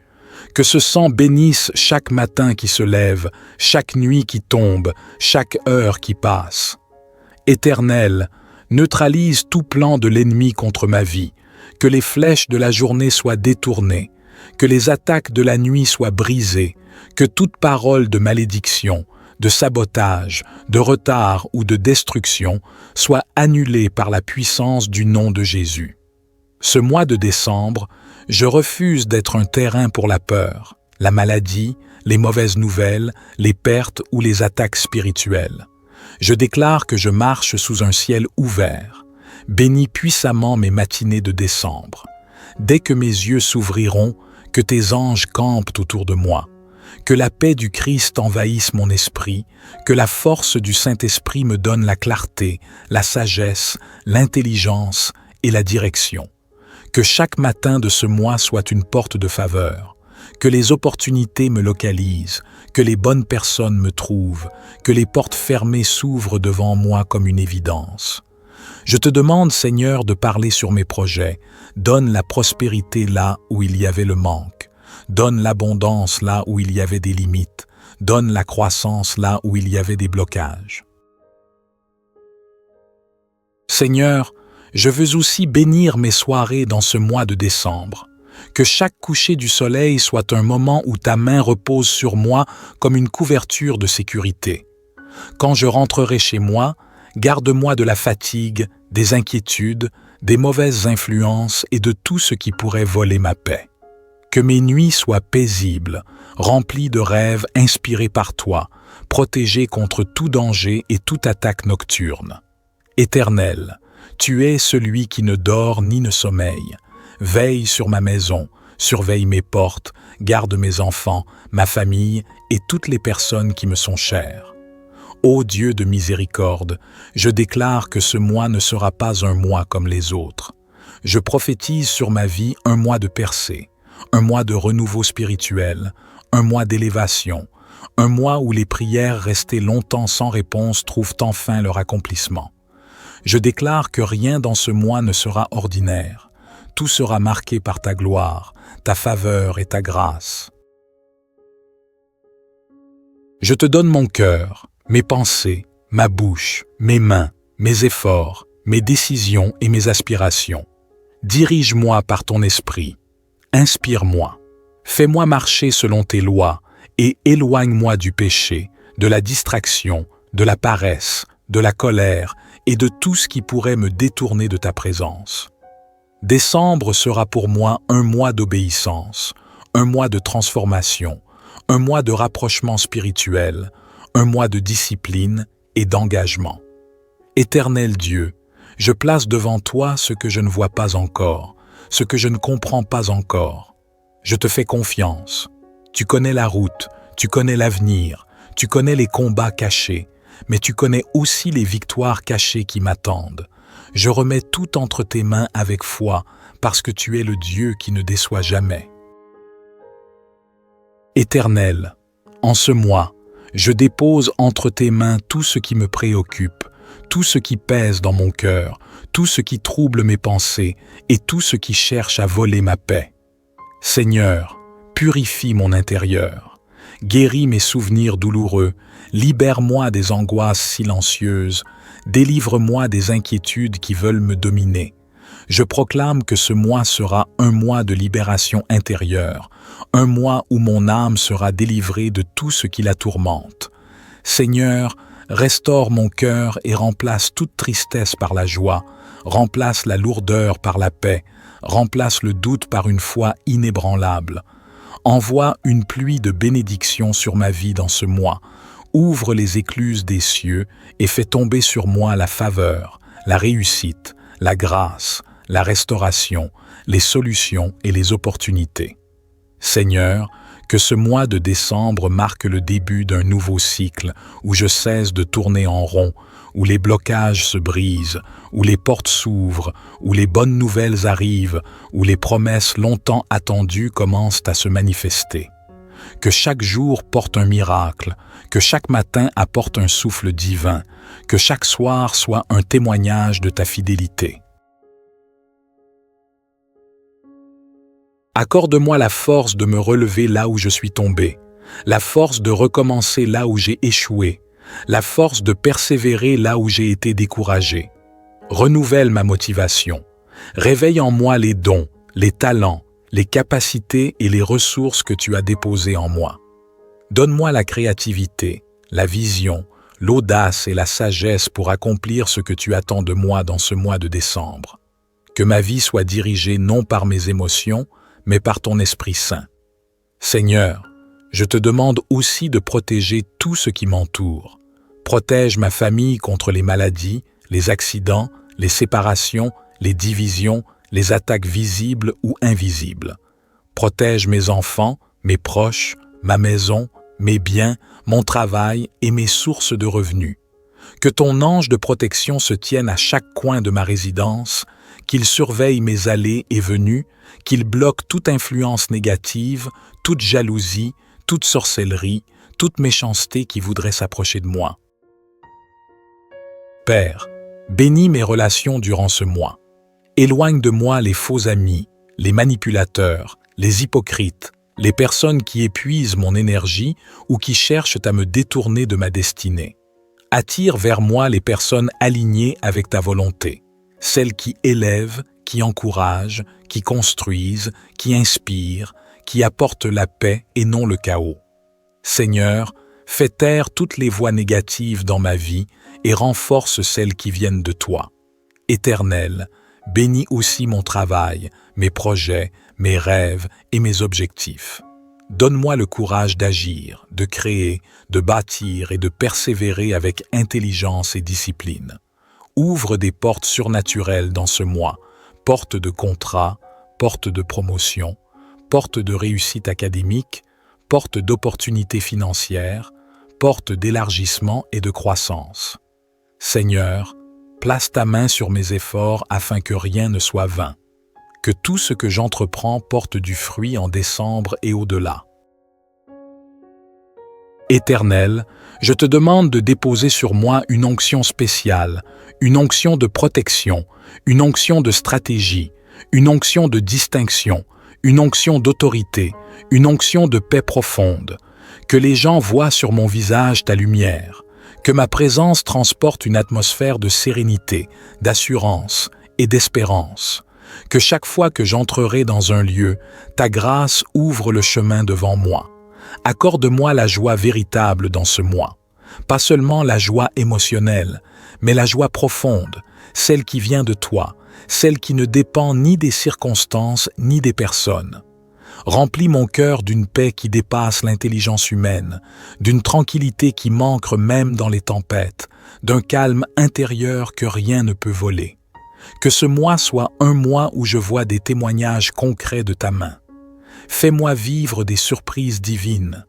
Que ce sang bénisse chaque matin qui se lève, chaque nuit qui tombe, chaque heure qui passe. Éternel, neutralise tout plan de l'ennemi contre ma vie, que les flèches de la journée soient détournées, que les attaques de la nuit soient brisées, que toute parole de malédiction, de sabotage, de retard ou de destruction soit annulée par la puissance du nom de Jésus. Ce mois de décembre, je refuse d'être un terrain pour la peur, la maladie, les mauvaises nouvelles, les pertes ou les attaques spirituelles. Je déclare que je marche sous un ciel ouvert. Bénis puissamment mes matinées de décembre. Dès que mes yeux s'ouvriront, que tes anges campent autour de moi. Que la paix du Christ envahisse mon esprit, que la force du Saint-Esprit me donne la clarté, la sagesse, l'intelligence et la direction. Que chaque matin de ce mois soit une porte de faveur, que les opportunités me localisent, que les bonnes personnes me trouvent, que les portes fermées s'ouvrent devant moi comme une évidence. Je te demande, Seigneur, de parler sur mes projets. Donne la prospérité là où il y avait le manque. Donne l'abondance là où il y avait des limites. Donne la croissance là où il y avait des blocages. Seigneur, je veux aussi bénir mes soirées dans ce mois de décembre. Que chaque coucher du soleil soit un moment où ta main repose sur moi comme une couverture de sécurité. Quand je rentrerai chez moi, garde-moi de la fatigue, des inquiétudes, des mauvaises influences et de tout ce qui pourrait voler ma paix. Que mes nuits soient paisibles, remplies de rêves inspirés par toi, protégés contre tout danger et toute attaque nocturne. Éternel, tu es celui qui ne dort ni ne sommeille. Veille sur ma maison, surveille mes portes, garde mes enfants, ma famille et toutes les personnes qui me sont chères. Ô Dieu de miséricorde, je déclare que ce mois ne sera pas un mois comme les autres. Je prophétise sur ma vie un mois de percée, un mois de renouveau spirituel, un mois d'élévation, un mois où les prières restées longtemps sans réponse trouvent enfin leur accomplissement. Je déclare que rien dans ce mois ne sera ordinaire. tout sera marqué par ta gloire, ta faveur et ta grâce. Je te donne mon cœur, mes pensées, ma bouche, mes mains, mes efforts, mes décisions et mes aspirations. Dirige-moi par ton esprit. Inspire-moi. Fais-moi marcher selon tes lois et éloigne-moi du péché, de la distraction, de la paresse, de la colère et de tout ce qui pourrait me détourner de ta présence. Décembre sera pour moi un mois d'obéissance, un mois de transformation, un mois de rapprochement spirituel, un mois de discipline et d'engagement. Éternel Dieu, je place devant toi ce que je ne vois pas encore, ce que je ne comprends pas encore. Je te fais confiance. Tu connais la route, tu connais l'avenir, tu connais les combats cachés, mais tu connais aussi les victoires cachées qui m'attendent. Je remets tout entre tes mains avec foi, parce que tu es le Dieu qui ne déçoit jamais. Éternel, en ce mois, je dépose entre tes mains tout ce qui me préoccupe, tout ce qui pèse dans mon cœur, tout ce qui trouble mes pensées et tout ce qui cherche à voler ma paix. Seigneur, purifie mon intérieur, guéris mes souvenirs douloureux, libère-moi des angoisses silencieuses, délivre-moi des inquiétudes qui veulent me dominer. Je proclame que ce mois sera un mois de libération intérieure, un mois où mon âme sera délivrée de tout ce qui la tourmente. Seigneur, restaure mon cœur et remplace toute tristesse par la joie, remplace la lourdeur par la paix, remplace le doute par une foi inébranlable. Envoie une pluie de bénédictions sur ma vie dans ce mois, ouvre les écluses des cieux et fais tomber sur moi la faveur, la réussite, la grâce, la restauration, les solutions et les opportunités. Seigneur, que ce mois de décembre marque le début d'un nouveau cycle où je cesse de tourner en rond, où les blocages se brisent, où les portes s'ouvrent, où les bonnes nouvelles arrivent, où les promesses longtemps attendues commencent à se manifester. Que chaque jour porte un miracle, que chaque matin apporte un souffle divin, que chaque soir soit un témoignage de ta fidélité. Accorde-moi la force de me relever là où je suis tombé, la force de recommencer là où j'ai échoué, la force de persévérer là où j'ai été découragé. Renouvelle ma motivation. Réveille en moi les dons, les talents, les capacités et les ressources que tu as déposées en moi. Donne-moi la créativité, la vision, l'audace et la sagesse pour accomplir ce que tu attends de moi dans ce mois de décembre. Que ma vie soit dirigée non par mes émotions, mais par ton Esprit Saint. Seigneur, je te demande aussi de protéger tout ce qui m'entoure. Protège ma famille contre les maladies, les accidents, les séparations, les divisions, les attaques visibles ou invisibles. Protège mes enfants, mes proches, ma maison, mes biens, mon travail et mes sources de revenus. Que ton ange de protection se tienne à chaque coin de ma résidence, qu'il surveille mes allées et venues, qu'il bloque toute influence négative, toute jalousie, toute sorcellerie, toute méchanceté qui voudrait s'approcher de moi. Père, bénis mes relations durant ce mois. Éloigne de moi les faux amis, les manipulateurs, les hypocrites, les personnes qui épuisent mon énergie ou qui cherchent à me détourner de ma destinée. Attire vers moi les personnes alignées avec ta volonté, celles qui élèvent, qui encouragent, qui construisent, qui inspirent, qui apportent la paix et non le chaos. Seigneur, fais taire toutes les voix négatives dans ma vie et renforce celles qui viennent de toi. Éternel, bénis aussi mon travail, mes projets, mes rêves et mes objectifs. Donne-moi le courage d'agir, de créer, de bâtir et de persévérer avec intelligence et discipline. Ouvre des portes surnaturelles dans ce mois, portes de contrat, portes de promotion, portes de réussite académique, portes d'opportunités financières, portes d'élargissement et de croissance. Seigneur, place ta main sur mes efforts afin que rien ne soit vain. Que tout ce que j'entreprends porte du fruit en décembre et au-delà. Éternel, je te demande de déposer sur moi une onction spéciale, une onction de protection, une onction de stratégie, une onction de distinction, une onction d'autorité, une onction de paix profonde. Que les gens voient sur mon visage ta lumière, que ma présence transporte une atmosphère de sérénité, d'assurance et d'espérance. Que chaque fois que j'entrerai dans un lieu, ta grâce ouvre le chemin devant moi. Accorde-moi la joie véritable dans ce mois. Pas seulement la joie émotionnelle, mais la joie profonde, celle qui vient de toi, celle qui ne dépend ni des circonstances ni des personnes. Remplis mon cœur d'une paix qui dépasse l'intelligence humaine, d'une tranquillité qui manque même dans les tempêtes, d'un calme intérieur que rien ne peut voler. Que ce mois soit un mois où je vois des témoignages concrets de ta main. Fais-moi vivre des surprises divines.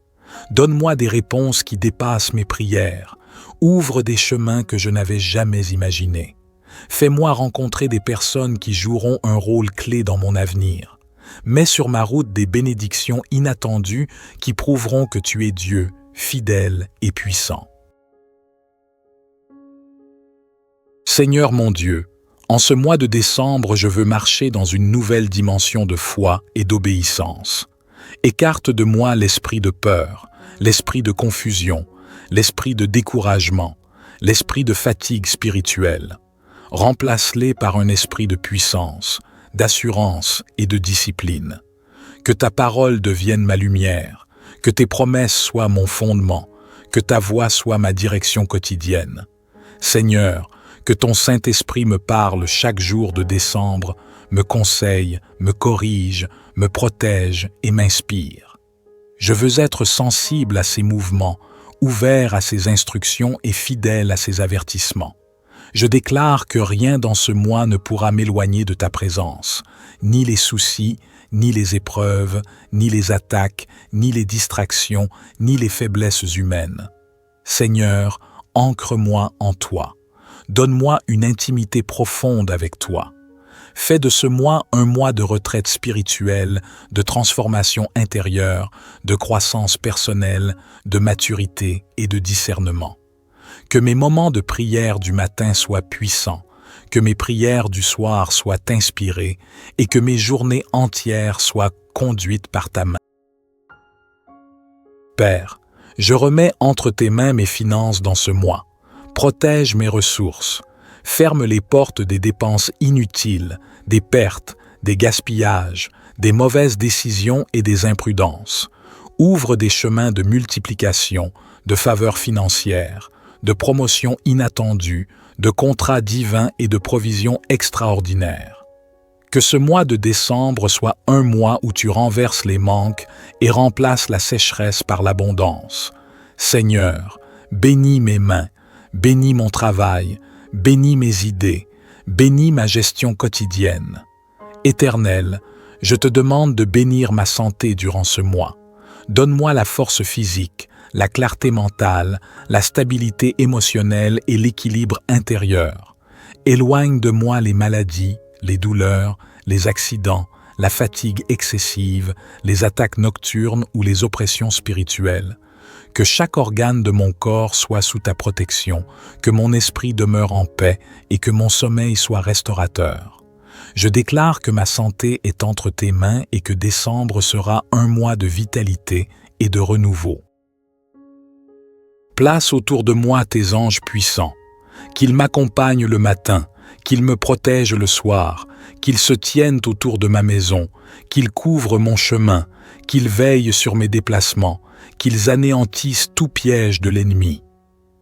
Donne-moi des réponses qui dépassent mes prières. Ouvre des chemins que je n'avais jamais imaginés. Fais-moi rencontrer des personnes qui joueront un rôle clé dans mon avenir. Mets sur ma route des bénédictions inattendues qui prouveront que tu es Dieu, fidèle et puissant. Seigneur mon Dieu, en ce mois de décembre, je veux marcher dans une nouvelle dimension de foi et d'obéissance. Écarte de moi l'esprit de peur, l'esprit de confusion, l'esprit de découragement, l'esprit de fatigue spirituelle. Remplace-les par un esprit de puissance, d'assurance et de discipline. Que ta parole devienne ma lumière, que tes promesses soient mon fondement, que ta voix soit ma direction quotidienne. Seigneur, que ton Saint-Esprit me parle chaque jour de décembre, me conseille, me corrige, me protège et m'inspire. Je veux être sensible à ses mouvements, ouvert à ses instructions et fidèle à ses avertissements. Je déclare que rien dans ce mois ne pourra m'éloigner de ta présence, ni les soucis, ni les épreuves, ni les attaques, ni les distractions, ni les faiblesses humaines. Seigneur, ancre-moi en toi. Donne-moi une intimité profonde avec toi. Fais de ce mois un mois de retraite spirituelle, de transformation intérieure, de croissance personnelle, de maturité et de discernement. Que mes moments de prière du matin soient puissants, que mes prières du soir soient inspirées et que mes journées entières soient conduites par ta main. Père, je remets entre tes mains mes finances dans ce mois. Protège mes ressources. Ferme les portes des dépenses inutiles, des pertes, des gaspillages, des mauvaises décisions et des imprudences. Ouvre des chemins de multiplication, de faveurs financières, de promotions inattendues, de contrats divins et de provisions extraordinaires. Que ce mois de décembre soit un mois où tu renverses les manques et remplaces la sécheresse par l'abondance. Seigneur, bénis mes mains, bénis mon travail, bénis mes idées, bénis ma gestion quotidienne. Éternel, je te demande de bénir ma santé durant ce mois. Donne-moi la force physique, la clarté mentale, la stabilité émotionnelle et l'équilibre intérieur. Éloigne de moi les maladies, les douleurs, les accidents, la fatigue excessive, les attaques nocturnes ou les oppressions spirituelles. Que chaque organe de mon corps soit sous ta protection, que mon esprit demeure en paix et que mon sommeil soit restaurateur. Je déclare que ma santé est entre tes mains et que décembre sera un mois de vitalité et de renouveau. Place autour de moi tes anges puissants, qu'ils m'accompagnent le matin, qu'ils me protègent le soir, qu'ils se tiennent autour de ma maison, qu'ils couvrent mon chemin, qu'ils veillent sur mes déplacements, qu'ils anéantissent tout piège de l'ennemi.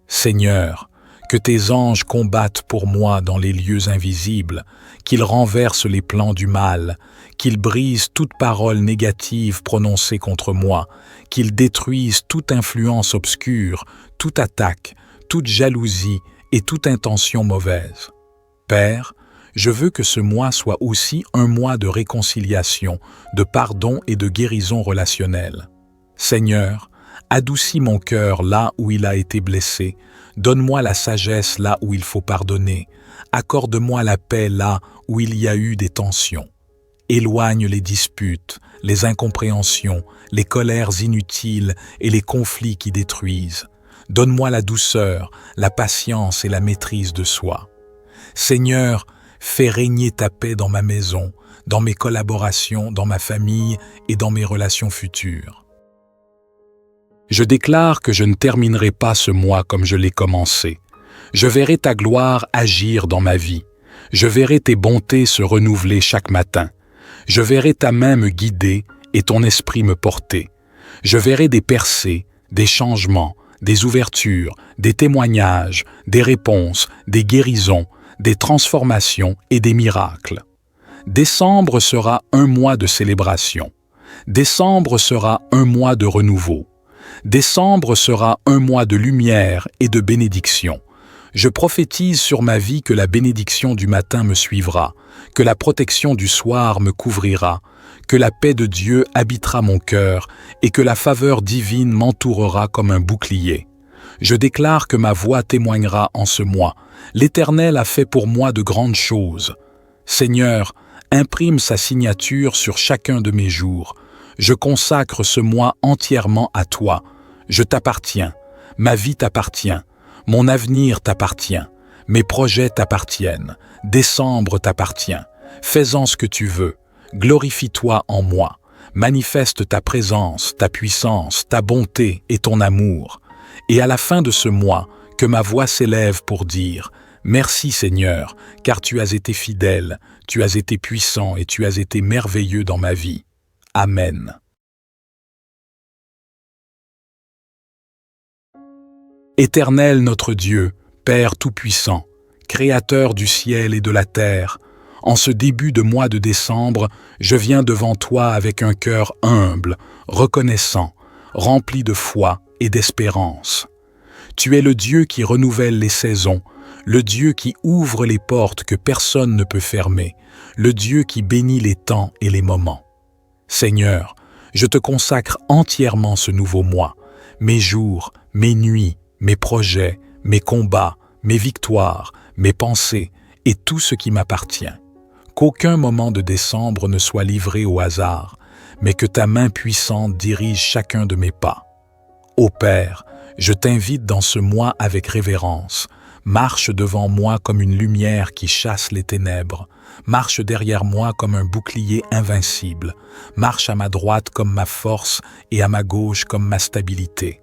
Seigneur, que tes anges combattent pour moi dans les lieux invisibles, qu'ils renversent les plans du mal, qu'ils brisent toute parole négative prononcée contre moi, qu'ils détruisent toute influence obscure, toute attaque, toute jalousie et toute intention mauvaise. Père, je veux que ce mois soit aussi un mois de réconciliation, de pardon et de guérison relationnelle. Seigneur, adoucis mon cœur là où il a été blessé, donne-moi la sagesse là où il faut pardonner, accorde-moi la paix là où il y a eu des tensions. Éloigne les disputes, les incompréhensions, les colères inutiles et les conflits qui détruisent. Donne-moi la douceur, la patience et la maîtrise de soi. Seigneur, Fais régner ta paix dans ma maison, dans mes collaborations, dans ma famille et dans mes relations futures. Je déclare que je ne terminerai pas ce mois comme je l'ai commencé. Je verrai ta gloire agir dans ma vie. Je verrai tes bontés se renouveler chaque matin. Je verrai ta main me guider et ton esprit me porter. Je verrai des percées, des changements, des ouvertures, des témoignages, des réponses, des guérisons, des transformations et des miracles. Décembre sera un mois de célébration. Décembre sera un mois de renouveau. Décembre sera un mois de lumière et de bénédiction. Je prophétise sur ma vie que la bénédiction du matin me suivra, que la protection du soir me couvrira, que la paix de Dieu habitera mon cœur et que la faveur divine m'entourera comme un bouclier. Je déclare que ma voix témoignera en ce mois. L'Éternel a fait pour moi de grandes choses. Seigneur, imprime sa signature sur chacun de mes jours. Je consacre ce mois entièrement à toi. Je t'appartiens. Ma vie t'appartient. Mon avenir t'appartient. Mes projets t'appartiennent. Décembre t'appartient. Fais-en ce que tu veux. Glorifie-toi en moi. Manifeste ta présence, ta puissance, ta bonté et ton amour. Et à la fin de ce mois, que ma voix s'élève pour dire « Merci Seigneur, car tu as été fidèle, tu as été puissant et tu as été merveilleux dans ma vie. Amen. » Éternel notre Dieu, Père Tout-Puissant, Créateur du ciel et de la terre, en ce début de mois de décembre, je viens devant toi avec un cœur humble, reconnaissant, rempli de foi et d'espérance. Tu es le Dieu qui renouvelle les saisons, le Dieu qui ouvre les portes que personne ne peut fermer, le Dieu qui bénit les temps et les moments. Seigneur, je te consacre entièrement ce nouveau mois, mes jours, mes nuits, mes projets, mes combats, mes victoires, mes pensées et tout ce qui m'appartient. Qu'aucun moment de décembre ne soit livré au hasard, mais que ta main puissante dirige chacun de mes pas. Ô Père, je t'invite dans ce mois avec révérence. Marche devant moi comme une lumière qui chasse les ténèbres. Marche derrière moi comme un bouclier invincible. Marche à ma droite comme ma force et à ma gauche comme ma stabilité.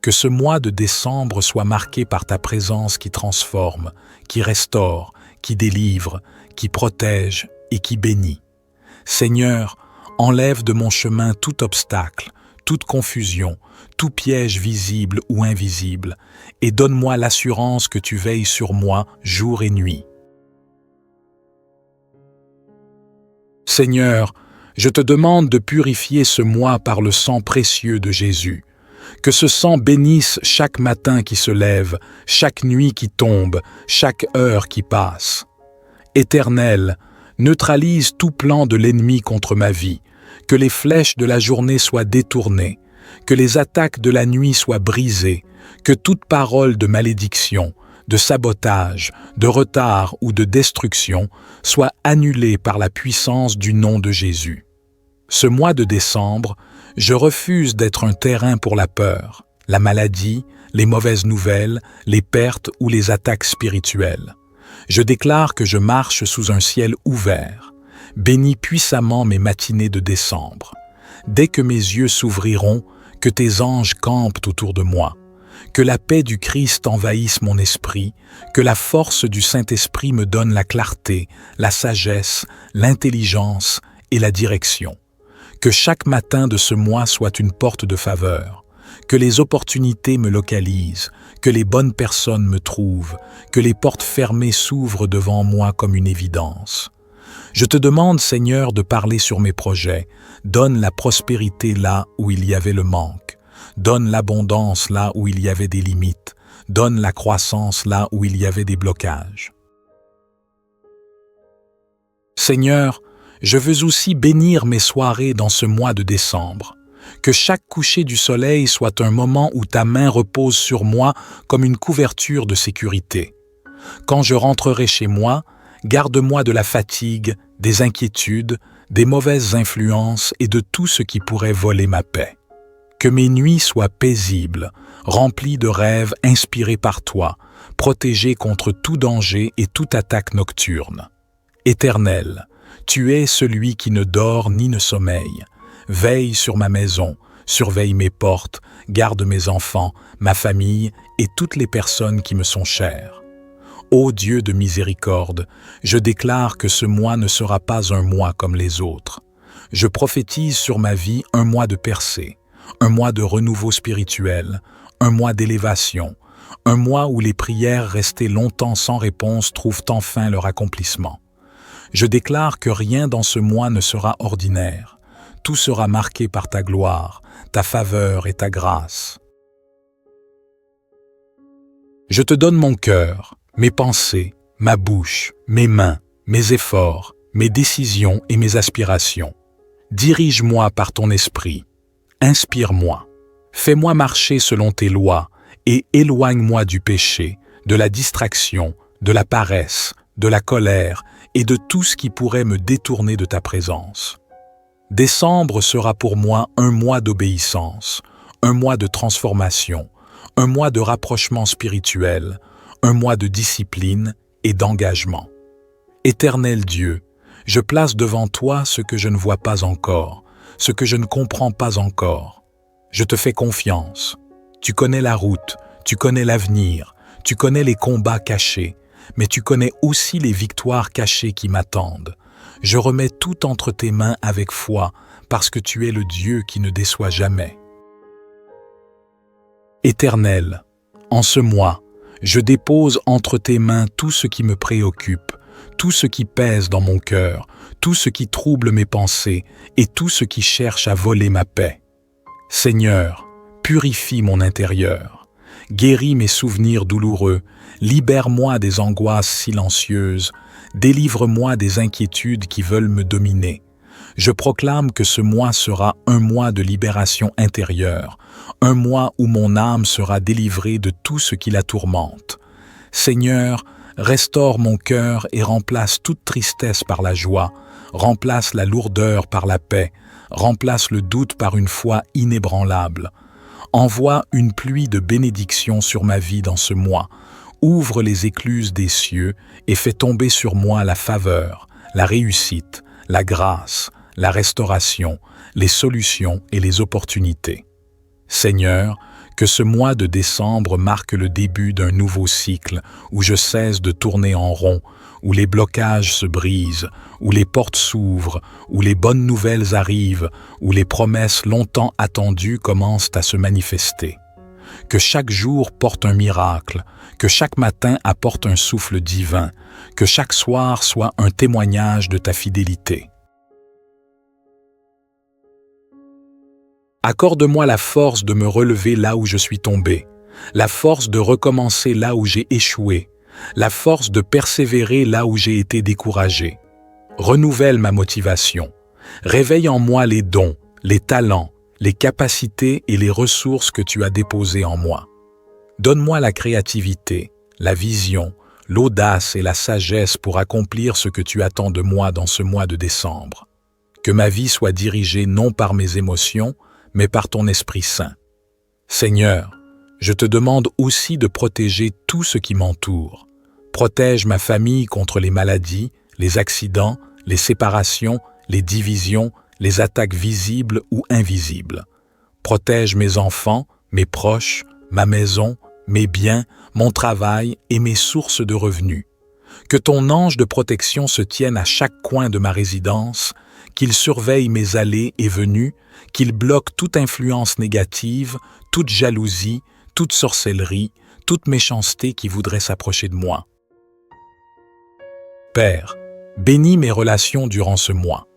Que ce mois de décembre soit marqué par ta présence qui transforme, qui restaure, qui délivre, qui protège et qui bénit. Seigneur, enlève de mon chemin tout obstacle, toute confusion, tout piège visible ou invisible, et donne-moi l'assurance que tu veilles sur moi jour et nuit. Seigneur, je te demande de purifier ce mois par le sang précieux de Jésus. Que ce sang bénisse chaque matin qui se lève, chaque nuit qui tombe, chaque heure qui passe. Éternel, neutralise tout plan de l'ennemi contre ma vie, que les flèches de la journée soient détournées, que les attaques de la nuit soient brisées, que toute parole de malédiction, de sabotage, de retard ou de destruction soit annulée par la puissance du nom de Jésus. Ce mois de décembre, je refuse d'être un terrain pour la peur, la maladie, les mauvaises nouvelles, les pertes ou les attaques spirituelles. Je déclare que je marche sous un ciel ouvert. Bénis puissamment mes matinées de décembre. Dès que mes yeux s'ouvriront, que tes anges campent autour de moi. Que la paix du Christ envahisse mon esprit, que la force du Saint-Esprit me donne la clarté, la sagesse, l'intelligence et la direction. Que chaque matin de ce mois soit une porte de faveur. Que les opportunités me localisent, que les bonnes personnes me trouvent, que les portes fermées s'ouvrent devant moi comme une évidence. Je te demande, Seigneur, de parler sur mes projets. Donne la prospérité là où il y avait le manque. Donne l'abondance là où il y avait des limites. Donne la croissance là où il y avait des blocages. Seigneur, je veux aussi bénir mes soirées dans ce mois de décembre. Que chaque coucher du soleil soit un moment où ta main repose sur moi comme une couverture de sécurité. Quand je rentrerai chez moi, garde-moi de la fatigue, des inquiétudes, des mauvaises influences et de tout ce qui pourrait voler ma paix. Que mes nuits soient paisibles, remplies de rêves inspirés par toi, protégées contre tout danger et toute attaque nocturne. Éternel, tu es celui qui ne dort ni ne sommeille. Veille sur ma maison, surveille mes portes, garde mes enfants, ma famille et toutes les personnes qui me sont chères. Ô Dieu de miséricorde, je déclare que ce mois ne sera pas un mois comme les autres. Je prophétise sur ma vie un mois de percée, un mois de renouveau spirituel, un mois d'élévation, un mois où les prières restées longtemps sans réponse trouvent enfin leur accomplissement. Je déclare que rien dans ce mois ne sera ordinaire. Tout sera marqué par ta gloire, ta faveur et ta grâce. Je te donne mon cœur, mes pensées, ma bouche, mes mains, mes efforts, mes décisions et mes aspirations. Dirige-moi par ton esprit. Inspire-moi. Fais-moi marcher selon tes lois et éloigne-moi du péché, de la distraction, de la paresse, de la colère et de tout ce qui pourrait me détourner de ta présence. Décembre sera pour moi un mois d'obéissance, un mois de transformation, un mois de rapprochement spirituel, un mois de discipline et d'engagement. Éternel Dieu, je place devant toi ce que je ne vois pas encore, ce que je ne comprends pas encore. Je te fais confiance. Tu connais la route, tu connais l'avenir, tu connais les combats cachés, mais tu connais aussi les victoires cachées qui m'attendent. Je remets tout entre tes mains avec foi, parce que tu es le Dieu qui ne déçoit jamais. Éternel, en ce mois, je dépose entre tes mains tout ce qui me préoccupe, tout ce qui pèse dans mon cœur, tout ce qui trouble mes pensées et tout ce qui cherche à voler ma paix. Seigneur, purifie mon intérieur, guéris mes souvenirs douloureux, libère-moi des angoisses silencieuses, délivre-moi des inquiétudes qui veulent me dominer. Je proclame que ce mois sera un mois de libération intérieure, un mois où mon âme sera délivrée de tout ce qui la tourmente. Seigneur, restaure mon cœur et remplace toute tristesse par la joie, remplace la lourdeur par la paix, remplace le doute par une foi inébranlable. Envoie une pluie de bénédictions sur ma vie dans ce mois, ouvre les écluses des cieux et fais tomber sur moi la faveur, la réussite, la grâce, la restauration, les solutions et les opportunités. Seigneur, que ce mois de décembre marque le début d'un nouveau cycle où je cesse de tourner en rond, où les blocages se brisent, où les portes s'ouvrent, où les bonnes nouvelles arrivent, où les promesses longtemps attendues commencent à se manifester. Que chaque jour porte un miracle, que chaque matin apporte un souffle divin, que chaque soir soit un témoignage de ta fidélité. Accorde-moi la force de me relever là où je suis tombé, la force de recommencer là où j'ai échoué, la force de persévérer là où j'ai été découragé. Renouvelle ma motivation, réveille en moi les dons, les talents, les capacités et les ressources que tu as déposées en moi. Donne-moi la créativité, la vision, l'audace et la sagesse pour accomplir ce que tu attends de moi dans ce mois de décembre. Que ma vie soit dirigée non par mes émotions, mais par ton Esprit Saint. Seigneur, je te demande aussi de protéger tout ce qui m'entoure. Protège ma famille contre les maladies, les accidents, les séparations, les divisions, les attaques visibles ou invisibles. Protège mes enfants, mes proches, ma maison, mes biens, mon travail et mes sources de revenus. Que ton ange de protection se tienne à chaque coin de ma résidence, qu'il surveille mes allées et venues, qu'il bloque toute influence négative, toute jalousie, toute sorcellerie, toute méchanceté qui voudrait s'approcher de moi. Père, bénis mes relations durant ce mois.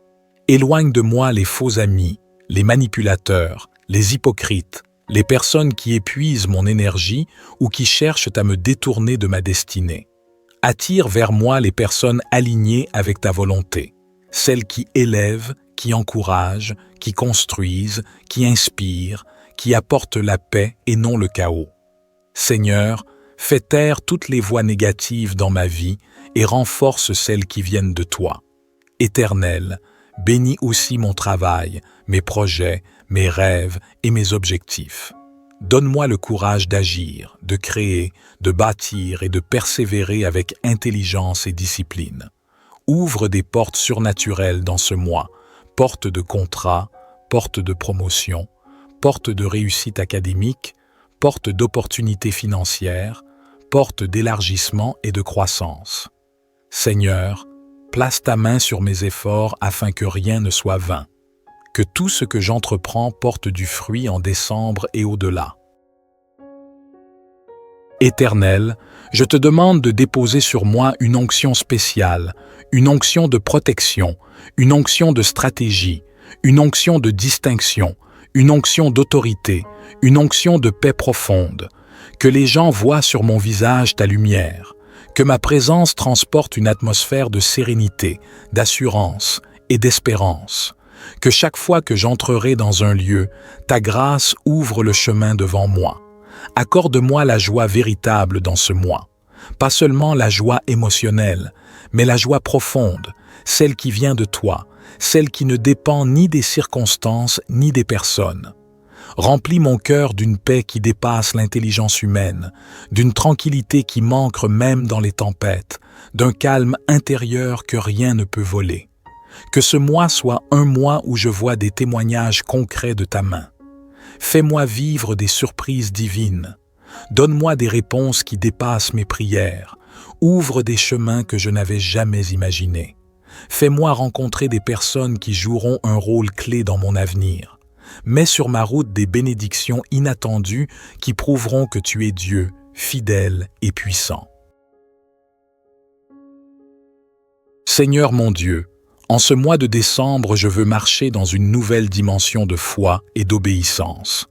Éloigne de moi les faux amis, les manipulateurs, les hypocrites, les personnes qui épuisent mon énergie ou qui cherchent à me détourner de ma destinée. Attire vers moi les personnes alignées avec ta volonté, celles qui élèvent, qui encouragent, qui construisent, qui inspirent, qui apportent la paix et non le chaos. Seigneur, fais taire toutes les voix négatives dans ma vie et renforce celles qui viennent de toi. Éternel, bénis aussi mon travail, mes projets, mes rêves et mes objectifs. Donne-moi le courage d'agir, de créer, de bâtir et de persévérer avec intelligence et discipline. Ouvre des portes surnaturelles dans ce mois, portes de contrat, portes de promotion, portes de réussite académique, portes d'opportunités financières, portes d'élargissement et de croissance. Seigneur, place ta main sur mes efforts afin que rien ne soit vain. Que tout ce que j'entreprends porte du fruit en décembre et au-delà. Éternel, je te demande de déposer sur moi une onction spéciale, une onction de protection, une onction de stratégie, une onction de distinction, une onction d'autorité, une onction de paix profonde. Que les gens voient sur mon visage ta lumière, que ma présence transporte une atmosphère de sérénité, d'assurance et d'espérance. Que chaque fois que j'entrerai dans un lieu, ta grâce ouvre le chemin devant moi. Accorde-moi la joie véritable dans ce mois. Pas seulement la joie émotionnelle, mais la joie profonde, celle qui vient de toi, celle qui ne dépend ni des circonstances ni des personnes. Remplis mon cœur d'une paix qui dépasse l'intelligence humaine, d'une tranquillité qui manque même dans les tempêtes, d'un calme intérieur que rien ne peut voler. Que ce mois soit un mois où je vois des témoignages concrets de ta main. Fais-moi vivre des surprises divines. Donne-moi des réponses qui dépassent mes prières. Ouvre des chemins que je n'avais jamais imaginés. Fais-moi rencontrer des personnes qui joueront un rôle clé dans mon avenir. Mets sur ma route des bénédictions inattendues qui prouveront que tu es Dieu, fidèle et puissant. Seigneur mon Dieu, en ce mois de décembre, je veux marcher dans une nouvelle dimension de foi et d'obéissance.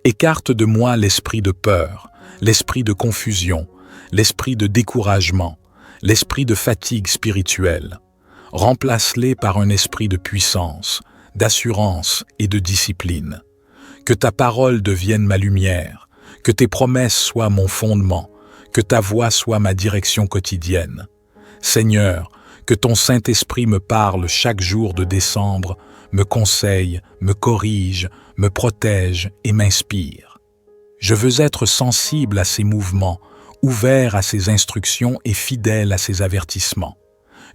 Écarte de moi l'esprit de peur, l'esprit de confusion, l'esprit de découragement, l'esprit de fatigue spirituelle. Remplace-les par un esprit de puissance, d'assurance et de discipline. Que ta parole devienne ma lumière, que tes promesses soient mon fondement, que ta voix soit ma direction quotidienne. Seigneur, que ton Saint-Esprit me parle chaque jour de décembre, me conseille, me corrige, me protège et m'inspire. Je veux être sensible à ses mouvements, ouvert à ses instructions et fidèle à ses avertissements.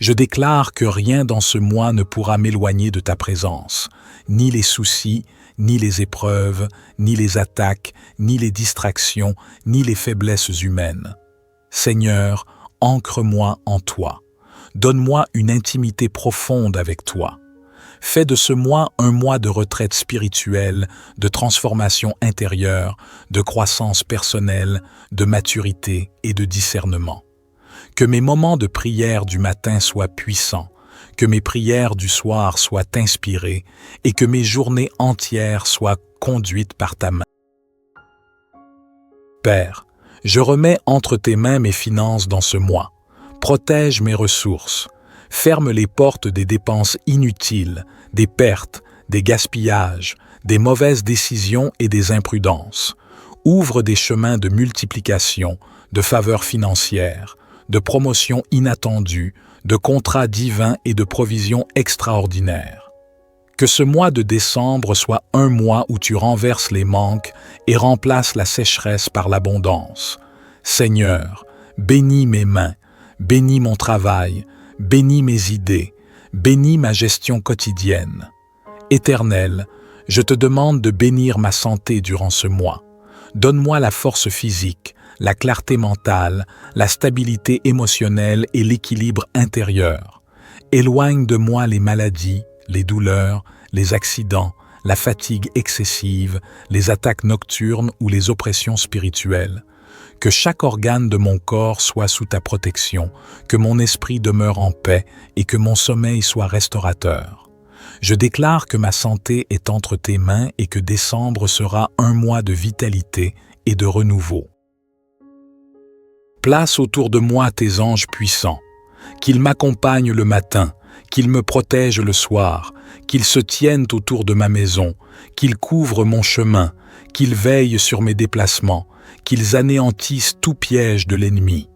Je déclare que rien dans ce mois ne pourra m'éloigner de ta présence, ni les soucis, ni les épreuves, ni les attaques, ni les distractions, ni les faiblesses humaines. Seigneur, ancre-moi en toi. Donne-moi une intimité profonde avec toi. Fais de ce mois un mois de retraite spirituelle, de transformation intérieure, de croissance personnelle, de maturité et de discernement. Que mes moments de prière du matin soient puissants, que mes prières du soir soient inspirées et que mes journées entières soient conduites par ta main. Père, je remets entre tes mains mes finances dans ce mois. Protège mes ressources. Ferme les portes des dépenses inutiles, des pertes, des gaspillages, des mauvaises décisions et des imprudences. Ouvre des chemins de multiplication, de faveurs financières, de promotions inattendues, de contrats divins et de provisions extraordinaires. Que ce mois de décembre soit un mois où tu renverses les manques et remplaces la sécheresse par l'abondance. Seigneur, bénis mes mains, bénis mon travail, bénis mes idées, bénis ma gestion quotidienne. Éternel, je te demande de bénir ma santé durant ce mois. Donne-moi la force physique, la clarté mentale, la stabilité émotionnelle et l'équilibre intérieur. Éloigne de moi les maladies, les douleurs, les accidents, la fatigue excessive, les attaques nocturnes ou les oppressions spirituelles. Que chaque organe de mon corps soit sous ta protection, que mon esprit demeure en paix et que mon sommeil soit restaurateur. Je déclare que ma santé est entre tes mains et que décembre sera un mois de vitalité et de renouveau. Place autour de moi tes anges puissants, qu'ils m'accompagnent le matin, qu'ils me protègent le soir, qu'ils se tiennent autour de ma maison, qu'ils couvrent mon chemin, qu'ils veillent sur mes déplacements, qu'ils anéantissent tout piège de l'ennemi.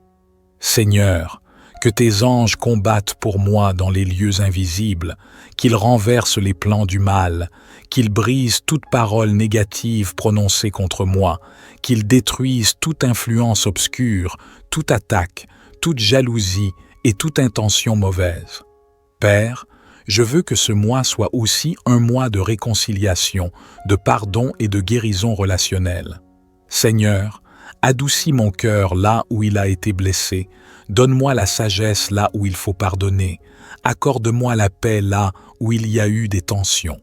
Seigneur, que tes anges combattent pour moi dans les lieux invisibles, qu'ils renversent les plans du mal, qu'ils brisent toute parole négative prononcée contre moi, qu'ils détruisent toute influence obscure, toute attaque, toute jalousie et toute intention mauvaise. Père, je veux que ce mois soit aussi un mois de réconciliation, de pardon et de guérison relationnelle. Seigneur, adoucis mon cœur là où il a été blessé, donne-moi la sagesse là où il faut pardonner, accorde-moi la paix là où il y a eu des tensions.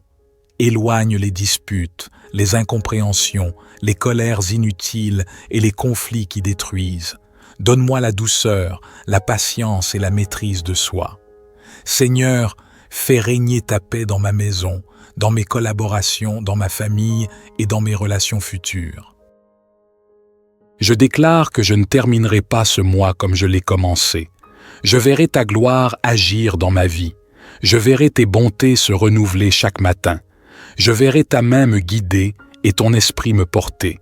Éloigne les disputes, les incompréhensions, les colères inutiles et les conflits qui détruisent. Donne-moi la douceur, la patience et la maîtrise de soi. Seigneur, fais régner ta paix dans ma maison, dans mes collaborations, dans ma famille et dans mes relations futures. Je déclare que je ne terminerai pas ce mois comme je l'ai commencé. Je verrai ta gloire agir dans ma vie. Je verrai tes bontés se renouveler chaque matin. Je verrai ta main me guider et ton esprit me porter.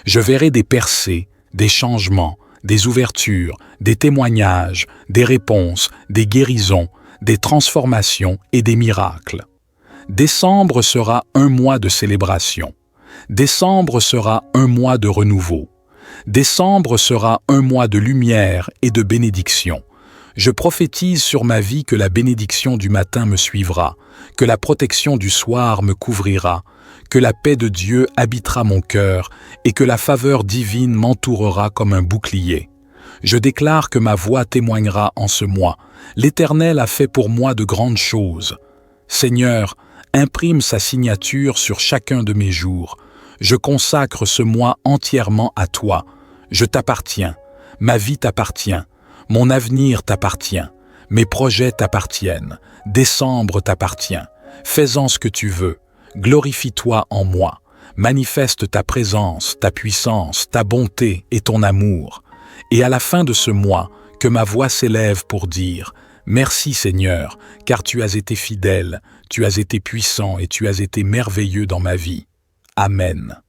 Je verrai des percées, des changements, des ouvertures, des témoignages, des réponses, des guérisons, des transformations et des miracles. Décembre sera un mois de célébration. Décembre sera un mois de renouveau. Décembre sera un mois de lumière et de bénédiction. Je prophétise sur ma vie que la bénédiction du matin me suivra, que la protection du soir me couvrira, que la paix de Dieu habitera mon cœur et que la faveur divine m'entourera comme un bouclier. Je déclare que ma voix témoignera en ce mois. L'Éternel a fait pour moi de grandes choses. Seigneur, imprime sa signature sur chacun de mes jours. Je consacre ce mois entièrement à toi. Je t'appartiens. Ma vie t'appartient. Mon avenir t'appartient. Mes projets t'appartiennent. Décembre t'appartient. Fais-en ce que tu veux. Glorifie-toi en moi. Manifeste ta présence, ta puissance, ta bonté et ton amour. Et à la fin de ce mois, que ma voix s'élève pour dire « Merci Seigneur, car tu as été fidèle, tu as été puissant et tu as été merveilleux dans ma vie. » Amen.